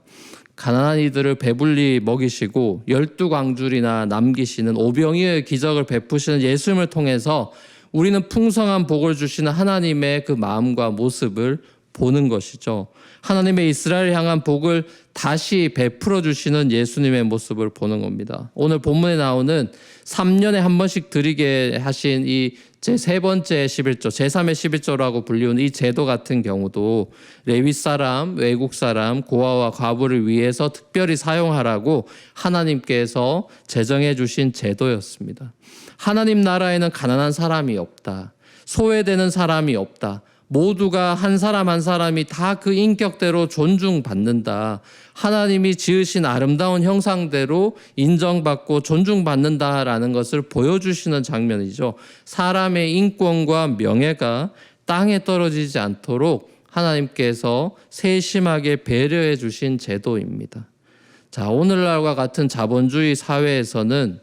가난한 이들을 배불리 먹이시고 12광줄이나 남기시는 오병이어의 기적을 베푸시는 예수님을 통해서 우리는 풍성한 복을 주시는 하나님의 그 마음과 모습을 보는 것이죠. 하나님의 이스라엘을 향한 복을 다시 베풀어 주시는 예수님의 모습을 보는 겁니다. 오늘 본문에 나오는 3년에 한 번씩 드리게 하신 이 제3번째 11조, 제3의 11조라고 불리우는 이 제도 같은 경우도 레위 사람, 외국 사람, 고아와 과부를 위해서 특별히 사용하라고 하나님께서 제정해 주신 제도였습니다. 하나님 나라에는 가난한 사람이 없다. 소외되는 사람이 없다. 모두가 한 사람 한 사람이 다 그 인격대로 존중받는다. 하나님이 지으신 아름다운 형상대로 인정받고 존중받는다라는 것을 보여주시는 장면이죠. 사람의 인권과 명예가 땅에 떨어지지 않도록 하나님께서 세심하게 배려해 주신 제도입니다. 자, 오늘날과 같은 자본주의 사회에서는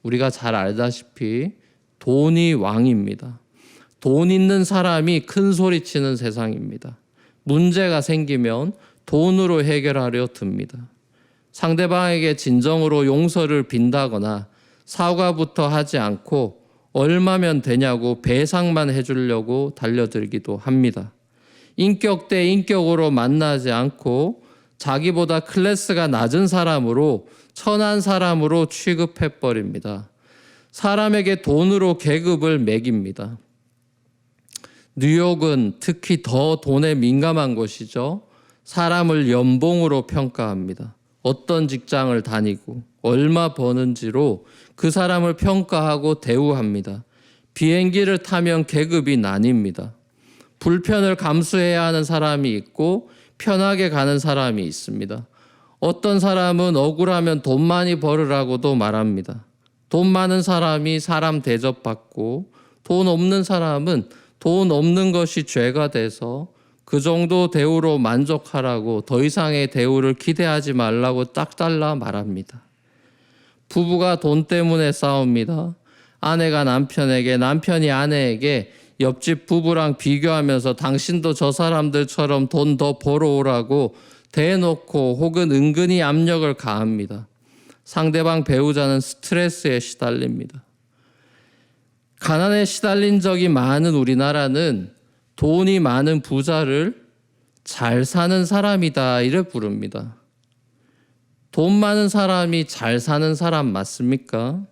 우리가 잘 알다시피 돈이 왕입니다. 돈 있는 사람이 큰 소리 치는 세상입니다. 문제가 생기면 돈으로 해결하려 듭니다. 상대방에게 진정으로 용서를 빈다거나 사과부터 하지 않고 얼마면 되냐고 배상만 해주려고 달려들기도 합니다. 인격 대 인격으로 만나지 않고 자기보다 클래스가 낮은 사람으로, 천한 사람으로 취급해버립니다. 사람에게 돈으로 계급을 매깁니다. 뉴욕은 특히 더 돈에 민감한 곳이죠. 사람을 연봉으로 평가합니다. 어떤 직장을 다니고 얼마 버는지로 그 사람을 평가하고 대우합니다. 비행기를 타면 계급이 나뉩니다. 불편을 감수해야 하는 사람이 있고 편하게 가는 사람이 있습니다. 어떤 사람은 억울하면 돈 많이 벌으라고도 말합니다. 돈 많은 사람이 사람 대접받고 돈 없는 사람은 돈 없는 것이 죄가 돼서 그 정도 대우로 만족하라고, 더 이상의 대우를 기대하지 말라고 딱 잘라 말합니다. 부부가 돈 때문에 싸웁니다. 아내가 남편에게, 남편이 아내에게 옆집 부부랑 비교하면서 당신도 저 사람들처럼 돈 더 벌어오라고 대놓고 혹은 은근히 압력을 가합니다. 상대방 배우자는 스트레스에 시달립니다. 가난에 시달린 적이 많은 우리나라는 돈이 많은 부자를 잘 사는 사람이다 이래 부릅니다. 돈 많은 사람이 잘 사는 사람 맞습니까?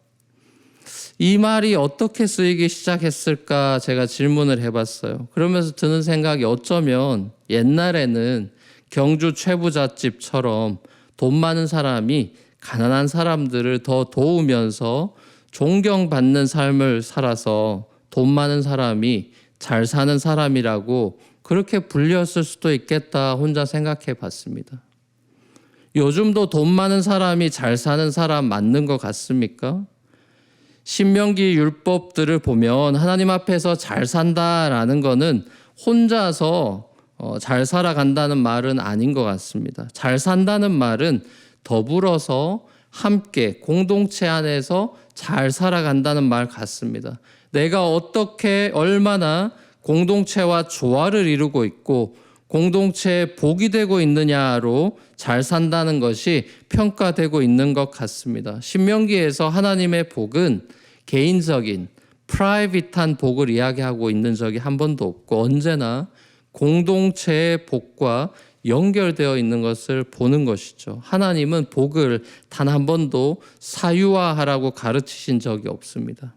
이 말이 어떻게 쓰이기 시작했을까 제가 질문을 해봤어요. 그러면서 드는 생각이, 어쩌면 옛날에는 경주 최부잣집처럼 돈 많은 사람이 가난한 사람들을 더 도우면서 존경받는 삶을 살아서 돈 많은 사람이 잘 사는 사람이라고 그렇게 불렸을 수도 있겠다 혼자 생각해 봤습니다. 요즘도 돈 많은 사람이 잘 사는 사람 맞는 것 같습니까? 신명기 율법들을 보면 하나님 앞에서 잘 산다라는 거는 혼자서 잘 살아간다는 말은 아닌 것 같습니다. 잘 산다는 말은 더불어서 함께 공동체 안에서 잘 살아간다는 말 같습니다. 내가 어떻게 얼마나 공동체와 조화를 이루고 있고 공동체에 복이 되고 있느냐로 잘 산다는 것이 평가되고 있는 것 같습니다. 신명기에서 하나님의 복은 개인적인 프라이빗한 복을 이야기하고 있는 적이 한 번도 없고 언제나 공동체의 복과 연결되어 있는 것을 보는 것이죠. 하나님은 복을 단 한 번도 사유화하라고 가르치신 적이 없습니다.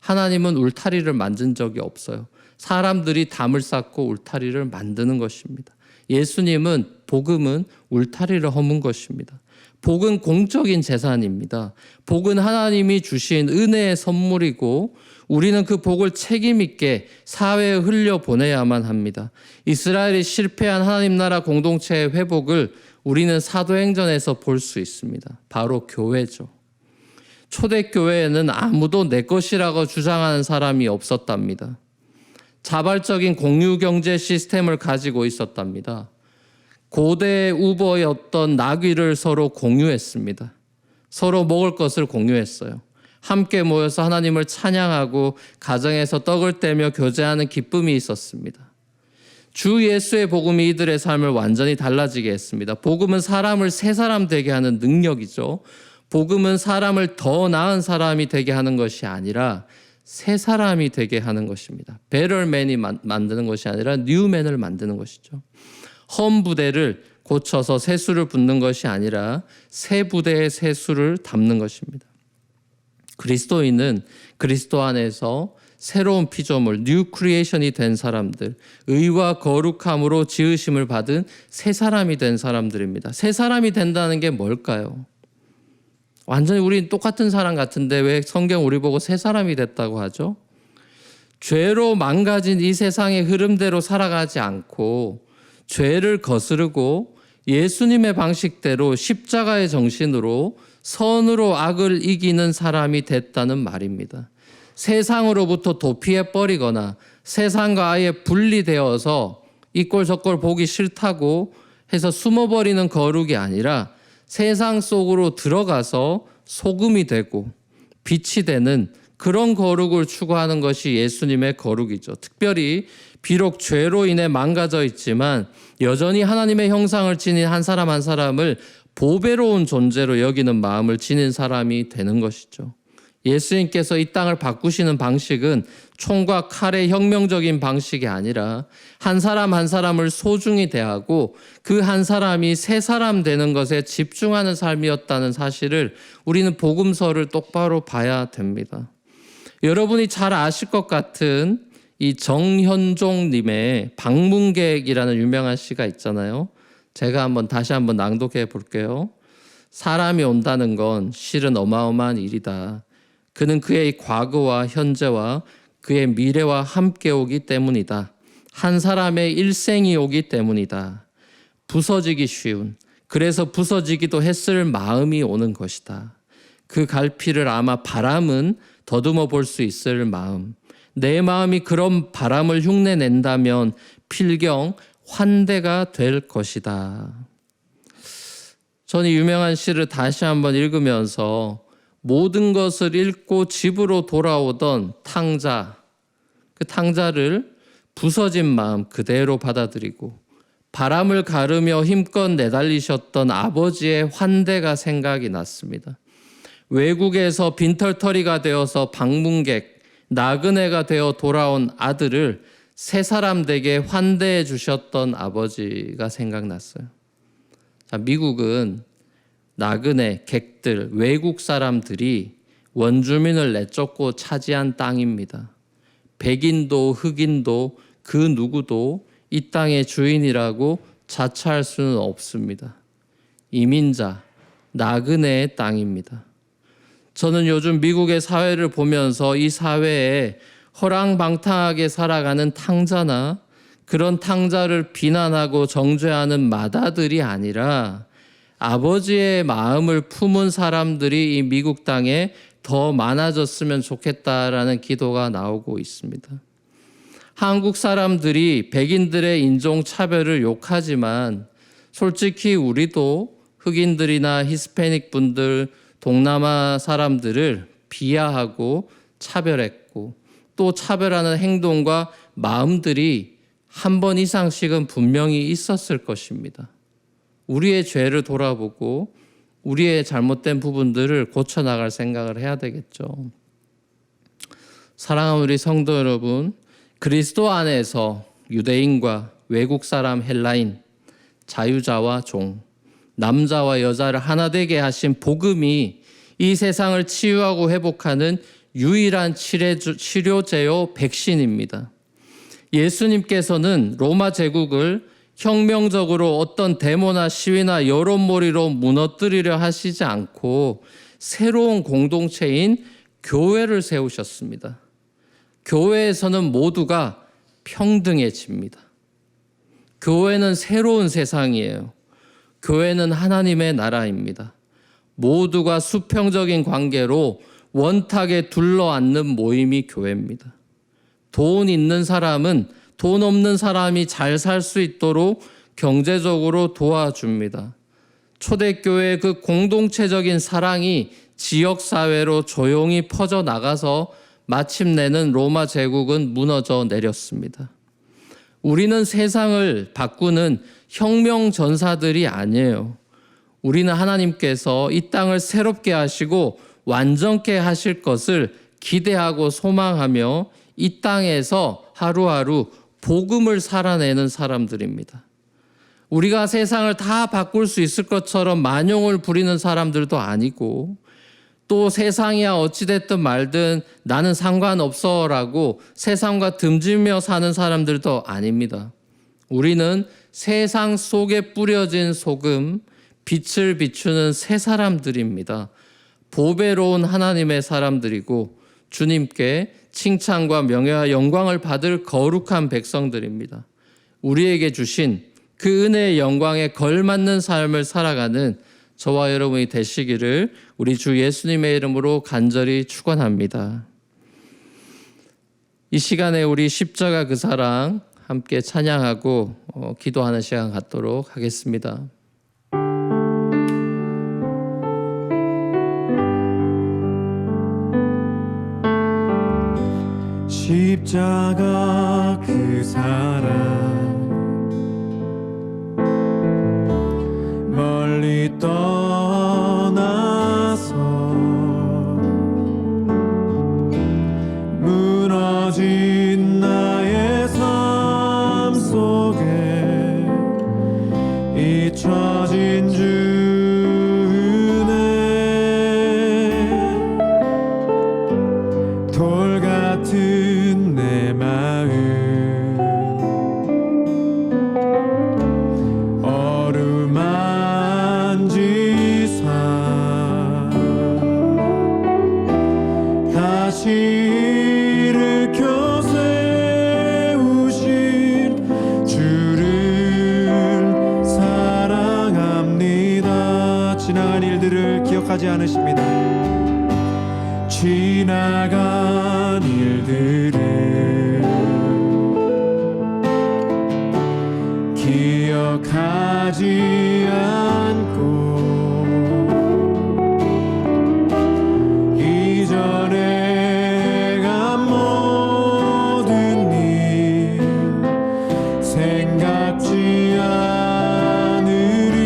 하나님은 울타리를 만든 적이 없어요. 사람들이 담을 쌓고 울타리를 만드는 것입니다. 예수님은 복음은 울타리를 허문 것입니다. 복은 공적인 재산입니다. 복은 하나님이 주신 은혜의 선물이고 우리는 그 복을 책임 있게 사회에 흘려보내야만 합니다. 이스라엘이 실패한 하나님 나라 공동체의 회복을 우리는 사도행전에서 볼 수 있습니다. 바로 교회죠. 초대교회에는 아무도 내 것이라고 주장하는 사람이 없었답니다. 자발적인 공유경제 시스템을 가지고 있었답니다. 고대 우버였던 나귀를 서로 공유했습니다. 서로 먹을 것을 공유했어요. 함께 모여서 하나님을 찬양하고 가정에서 떡을 떼며 교제하는 기쁨이 있었습니다. 주 예수의 복음이 이들의 삶을 완전히 달라지게 했습니다. 복음은 사람을 새 사람 되게 하는 능력이죠. 복음은 사람을 더 나은 사람이 되게 하는 것이 아니라 새 사람이 되게 하는 것입니다. 베럴맨이 만드는 것이 아니라 뉴맨을 만드는 것이죠. 험 부대를 고쳐서 새 수를 붓는 것이 아니라 새 부대에 새 수를 담는 것입니다. 그리스도인은 그리스도 안에서 새로운 피조물, 뉴 크리에이션이 된 사람들, 의와 거룩함으로 지으심을 받은 새 사람이 된 사람들입니다. 새 사람이 된다는 게 뭘까요? 완전히 우린 똑같은 사람 같은데 왜 성경 우리 보고 새 사람이 됐다고 하죠? 죄로 망가진 이 세상의 흐름대로 살아가지 않고 죄를 거스르고 예수님의 방식대로 십자가의 정신으로 선으로 악을 이기는 사람이 됐다는 말입니다. 세상으로부터 도피해버리거나 세상과 아예 분리되어서 이 꼴 저 꼴 보기 싫다고 해서 숨어버리는 거룩이 아니라 세상 속으로 들어가서 소금이 되고 빛이 되는 그런 거룩을 추구하는 것이 예수님의 거룩이죠. 특별히 비록 죄로 인해 망가져 있지만 여전히 하나님의 형상을 지닌 한 사람 한 사람을 보배로운 존재로 여기는 마음을 지닌 사람이 되는 것이죠. 예수님께서 이 땅을 바꾸시는 방식은 총과 칼의 혁명적인 방식이 아니라 한 사람 한 사람을 소중히 대하고 그 한 사람이 새 사람 되는 것에 집중하는 삶이었다는 사실을 우리는 복음서를 똑바로 봐야 됩니다. 여러분이 잘 아실 것 같은 이 정현종님의 방문객이라는 유명한 시가 있잖아요. 제가 다시 한번 낭독해 볼게요. 사람이 온다는 건 실은 어마어마한 일이다. 그는 그의 과거와 현재와 그의 미래와 함께 오기 때문이다. 한 사람의 일생이 오기 때문이다. 부서지기 쉬운, 그래서 부서지기도 했을 마음이 오는 것이다. 그 갈피를 아마 바람은 더듬어 볼 수 있을 마음. 내 마음이 그런 바람을 흉내낸다면 필경 환대가 될 것이다. 저는 이 유명한 시를 다시 한번 읽으면서 모든 것을 잃고 집으로 돌아오던 탕자, 그 탕자를 부서진 마음 그대로 받아들이고 바람을 가르며 힘껏 내달리셨던 아버지의 환대가 생각이 났습니다. 외국에서 빈털터리가 되어서 방문객, 나그네가 되어 돌아온 아들을 새 사람 되게 환대해 주셨던 아버지가 생각났어요. 자, 미국은 나그네, 객들, 외국 사람들이 원주민을 내쫓고 차지한 땅입니다. 백인도 흑인도 그 누구도 이 땅의 주인이라고 자처할 수는 없습니다. 이민자, 나그네의 땅입니다. 저는 요즘 미국의 사회를 보면서 이 사회에 허랑방탕하게 살아가는 탕자나 그런 탕자를 비난하고 정죄하는 마다들이 아니라 아버지의 마음을 품은 사람들이 이 미국 땅에 더 많아졌으면 좋겠다라는 기도가 나오고 있습니다. 한국 사람들이 백인들의 인종차별을 욕하지만 솔직히 우리도 흑인들이나 히스패닉 분들, 동남아 사람들을 비하하고 차별했고 또 차별하는 행동과 마음들이 한 번 이상씩은 분명히 있었을 것입니다. 우리의 죄를 돌아보고 우리의 잘못된 부분들을 고쳐나갈 생각을 해야 되겠죠. 사랑하는 우리 성도 여러분, 그리스도 안에서 유대인과 외국 사람 헬라인, 자유자와 종, 남자와 여자를 하나 되게 하신 복음이 이 세상을 치유하고 회복하는 유일한 치료제요 백신입니다. 예수님께서는 로마 제국을 혁명적으로 어떤 데모나 시위나 여론몰이로 무너뜨리려 하시지 않고 새로운 공동체인 교회를 세우셨습니다. 교회에서는 모두가 평등해집니다. 교회는 새로운 세상이에요. 교회는 하나님의 나라입니다. 모두가 수평적인 관계로 원탁에 둘러앉는 모임이 교회입니다. 돈 있는 사람은 돈 없는 사람이 잘 살 수 있도록 경제적으로 도와줍니다. 초대교회의 그 공동체적인 사랑이 지역사회로 조용히 퍼져나가서 마침내는 로마 제국은 무너져 내렸습니다. 우리는 세상을 바꾸는 혁명 전사들이 아니에요. 우리는 하나님께서 이 땅을 새롭게 하시고 완전케 하실 것을 기대하고 소망하며 이 땅에서 하루하루 복음을 살아내는 사람들입니다. 우리가 세상을 다 바꿀 수 있을 것처럼 만용을 부리는 사람들도 아니고 또 세상이야 어찌됐든 말든 나는 상관없어 라고 세상과 듬지며 사는 사람들도 아닙니다. 우리는 세상 속에 뿌려진 소금, 빛을 비추는 새 사람들입니다. 보배로운 하나님의 사람들이고 주님께 칭찬과 명예와 영광을 받을 거룩한 백성들입니다. 우리에게 주신 그 은혜의 영광에 걸맞는 삶을 살아가는 저와 여러분이 되시기를 우리 주 예수님의 이름으로 간절히 축원합니다. 이 시간에 우리 십자가 그 사랑 함께 찬양하고 기도하는 시간 갖도록 하겠습니다. 십자가 그 사랑 멀리 떠나서 무너진 나의 삶 속에 잊혀진 주 은혜 돌 같은 내 마음 다시 일으켜 세우신 주를 사랑합니다. 지나간 일들을 기억하지 않으십니다. 지나간 일들을 기억하지 않고 이전에 간 모든 일 생각지 않으리.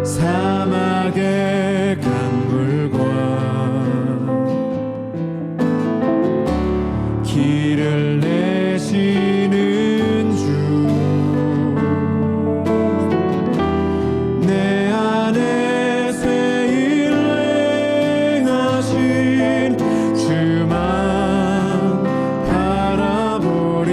사막의 강물과 길을 내시는 주 내 안에 새 일 행하신 주만 바라보리.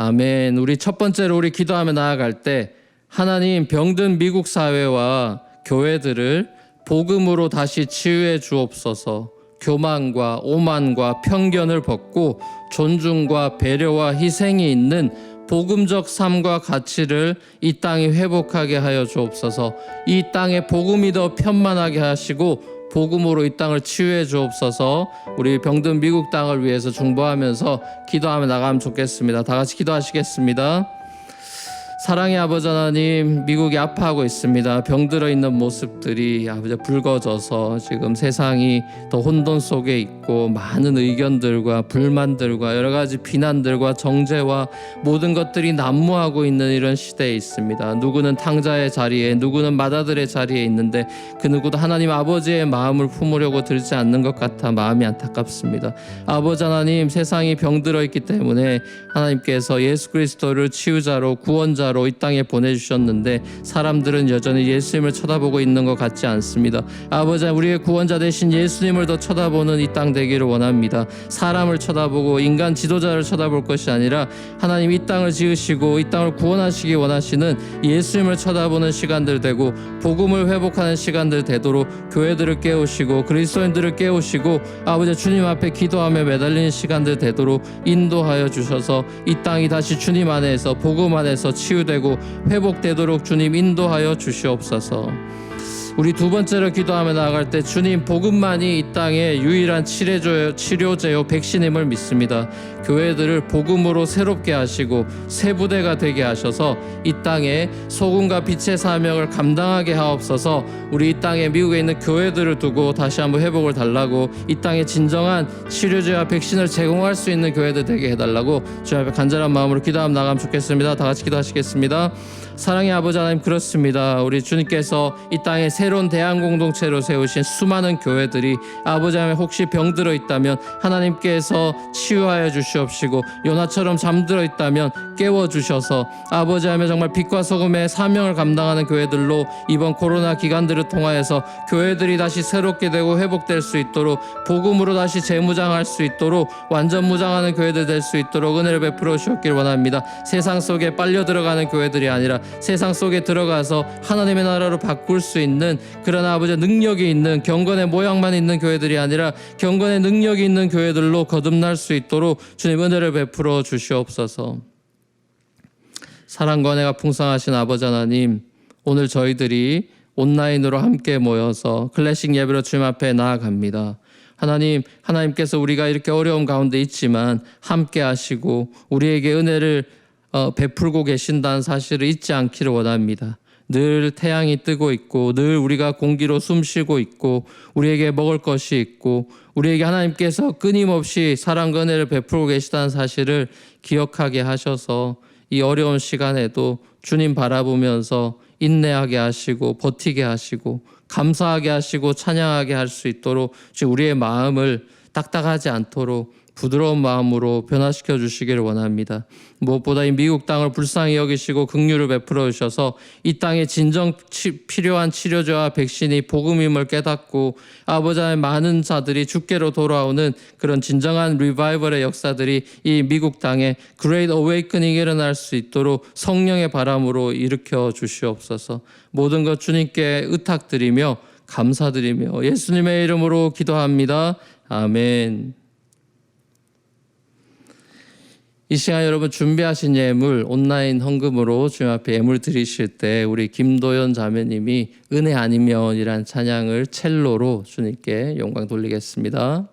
아멘. 우리 첫 번째로 우리 기도하며 나아갈 때 하나님 병든 미국 사회와 교회들을 복음으로 다시 치유해 주옵소서. 교만과 오만과 편견을 벗고 존중과 배려와 희생이 있는 복음적 삶과 가치를 이 땅에 회복하게 하여 주옵소서. 이 땅에 복음이 더 편만하게 하시고 복음으로 이 땅을 치유해 주옵소서. 우리 병든 미국 땅을 위해서 중보하면서 기도하며 나가면 좋겠습니다. 다 같이 기도하시겠습니다. 사랑의 아버지 하나님, 미국이 아파하고 있습니다. 병들어 있는 모습들이 아버지 붉어져서 지금 세상이 더 혼돈 속에 있고 많은 의견들과 불만들과 여러 가지 비난들과 정죄와 모든 것들이 난무하고 있는 이런 시대에 있습니다. 누구는 탕자의 자리에, 누구는 맏아들의 자리에 있는데 그 누구도 하나님 아버지의 마음을 품으려고 들지 않는 것 같아 마음이 안타깝습니다. 아버지 하나님, 세상이 병들어 있기 때문에 하나님께서 예수 그리스도를 치유자로 구원자로 이 땅에 보내주셨는데 사람들은 여전히 예수님을 쳐다보고 있는 것 같지 않습니다. 아버지, 우리의 구원자 되신 예수님을 더 쳐다보는 이 땅 되기를 원합니다. 사람을 쳐다보고 인간 지도자를 쳐다볼 것이 아니라 하나님 이 땅을 지으시고 이 땅을 구원하시기 원하시는 예수님을 쳐다보는 시간들 되고 복음을 회복하는 시간들 되도록 교회들을 깨우시고 그리스도인들을 깨우시고 아버지 주님 앞에 기도하며 매달리는 시간들 되도록 인도하여 주셔서 이 땅이 다시 주님 안에서 복음 안에서 치유되고 회복되도록 주님 인도하여 주시옵소서. 우리 두 번째로 기도하며 나아갈 때 주님 복음만이 이 땅의 유일한 치료제요 백신임을 믿습니다. 교회들을 복음으로 새롭게 하시고 새 부대가 되게 하셔서 이 땅에 소금과 빛의 사명을 감당하게 하옵소서. 우리 이 땅에 미국에 있는 교회들을 두고 다시 한번 회복을 달라고 이 땅에 진정한 치료제와 백신을 제공할 수 있는 교회들 되게 해달라고 주님 앞에 간절한 마음으로 기도하며 나가면 좋겠습니다. 다 같이 기도하시겠습니다. 사랑의 아버지 하나님, 그렇습니다. 우리 주님께서 이 땅에 새로운 대안 공동체로 세우신 수많은 교회들이 아버지 하나님 혹시 병들어 있다면 하나님께서 치유하여 주시옵시고 요나처럼 잠들어 있다면 깨워주셔서 아버지 하나님 정말 빛과 소금의 사명을 감당하는 교회들로 이번 코로나 기간들을 통하여서 교회들이 다시 새롭게 되고 회복될 수 있도록 복음으로 다시 재무장할 수 있도록 완전 무장하는 교회들 될 수 있도록 은혜를 베풀어 주셨길 원합니다. 세상 속에 빨려 들어가는 교회들이 아니라 세상 속에 들어가서 하나님의 나라로 바꿀 수 있는 그런 아버지 능력이 있는 경건의 모양만 있는 교회들이 아니라 경건의 능력이 있는 교회들로 거듭날 수 있도록 주님 은혜를 베풀어 주시옵소서. 사랑과 은혜가 풍성하신 아버지 하나님, 오늘 저희들이 온라인으로 함께 모여서 클래식 예배로 주님 앞에 나아갑니다. 하나님께서 우리가 이렇게 어려움 가운데 있지만 함께 하시고 우리에게 은혜를 베풀고 계신다는 사실을 잊지 않기를 원합니다. 늘 태양이 뜨고 있고 늘 우리가 공기로 숨 쉬고 있고 우리에게 먹을 것이 있고 우리에게 하나님께서 끊임없이 사랑과 은혜를 베풀고 계시다는 사실을 기억하게 하셔서 이 어려운 시간에도 주님 바라보면서 인내하게 하시고 버티게 하시고 감사하게 하시고 찬양하게 할 수 있도록 우리의 마음을 딱딱하지 않도록 부드러운 마음으로 변화시켜 주시기를 원합니다. 무엇보다 이 미국 땅을 불쌍히 여기시고 긍휼을 베풀어 주셔서 이 땅에 진정 필요한 치료제와 백신이 복음임을 깨닫고 아버지 하나님 많은 자들이 주께로 돌아오는 그런 진정한 리바이벌의 역사들이 이 미국 땅에 그레이트 어웨이커닝이 일어날 수 있도록 성령의 바람으로 일으켜 주시옵소서. 모든 것 주님께 의탁드리며 감사드리며 예수님의 이름으로 기도합니다. 아멘. 이 시간 여러분 준비하신 예물 온라인 헌금으로 주님 앞에 예물 드리실 때 우리 김도연 자매님이 은혜 아니면이란 찬양을 첼로로 주님께 영광 돌리겠습니다.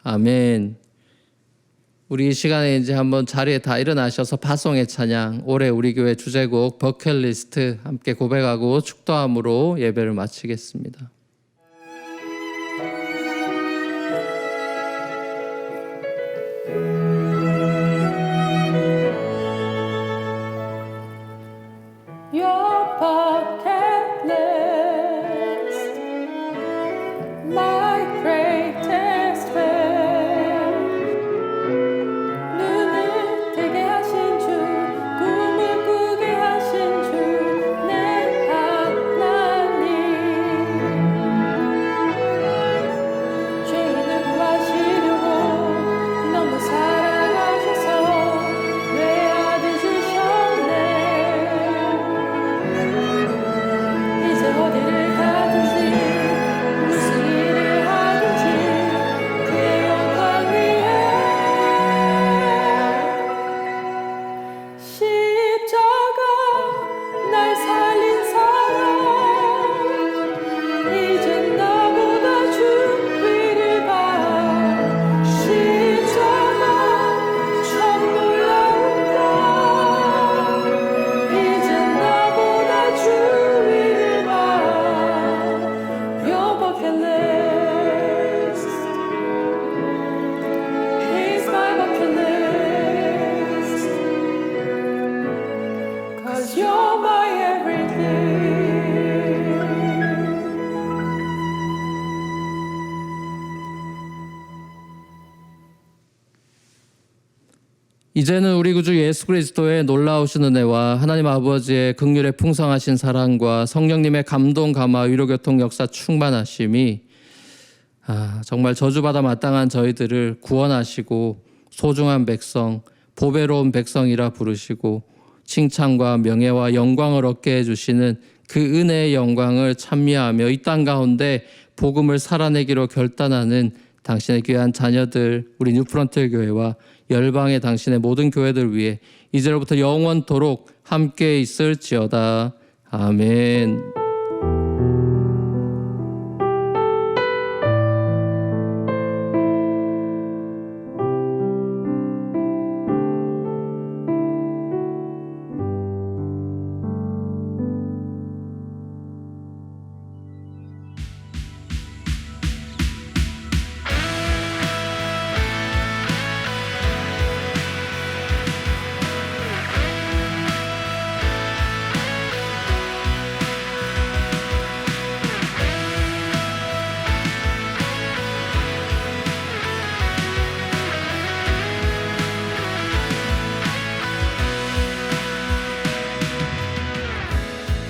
아멘. 우리 이 시간에 이제 한번 자리에 다 일어나셔서 파송의 찬양, 올해 우리 교회 주제곡 버킷리스트 함께 고백하고 축도함으로 예배를 마치겠습니다. Your bucket list, my greatest fear. 눈을 뜨게 하신 주, 꿈을 꾸게 하신 주, 내 하나님. 죄인을 구하시려고 너무 사랑하셔서 외아들 주셨네. 이제 어디를 가든지 무슨 일을 하든지 그의 영광 위에 십자가 날 살린 사랑 이젠 나보다 주 위를 봐. 십자가 참 놀라운다. 이젠 나보다 주 위를 봐. Your bucket list is my bucket list, 'cause you're my everything. 이제는 우리 구주 예수 그리스도의 놀라우신 은혜와 하나님 아버지의 긍휼의 풍성하신 사랑과 성령님의 감동, 감화, 위로, 교통, 역사 충만하심이 정말 저주받아 마땅한 저희들을 구원하시고 소중한 백성, 보배로운 백성이라 부르시고 칭찬과 명예와 영광을 얻게 해주시는 그 은혜의 영광을 찬미하며 이 땅 가운데 복음을 살아내기로 결단하는 당신의 귀한 자녀들, 우리 뉴프런트 교회와 열방의 당신의 모든 교회들 위해 이제로부터 영원토록 함께 있을지어다. 아멘.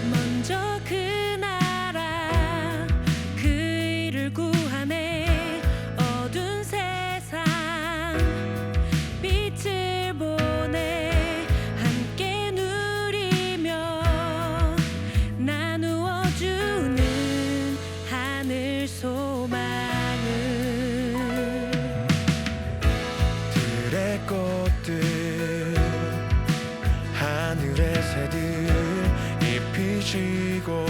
먼저 그 나라 그 일을 구하네. 어두운 세상 빛을 보내. 함께 누리며 나누어 주는 하늘 소망을. 들의 꽃들 하늘의 새들 입히시고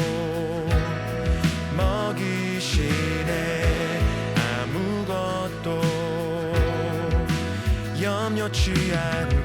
먹이시네. 아무것도 염려치 않는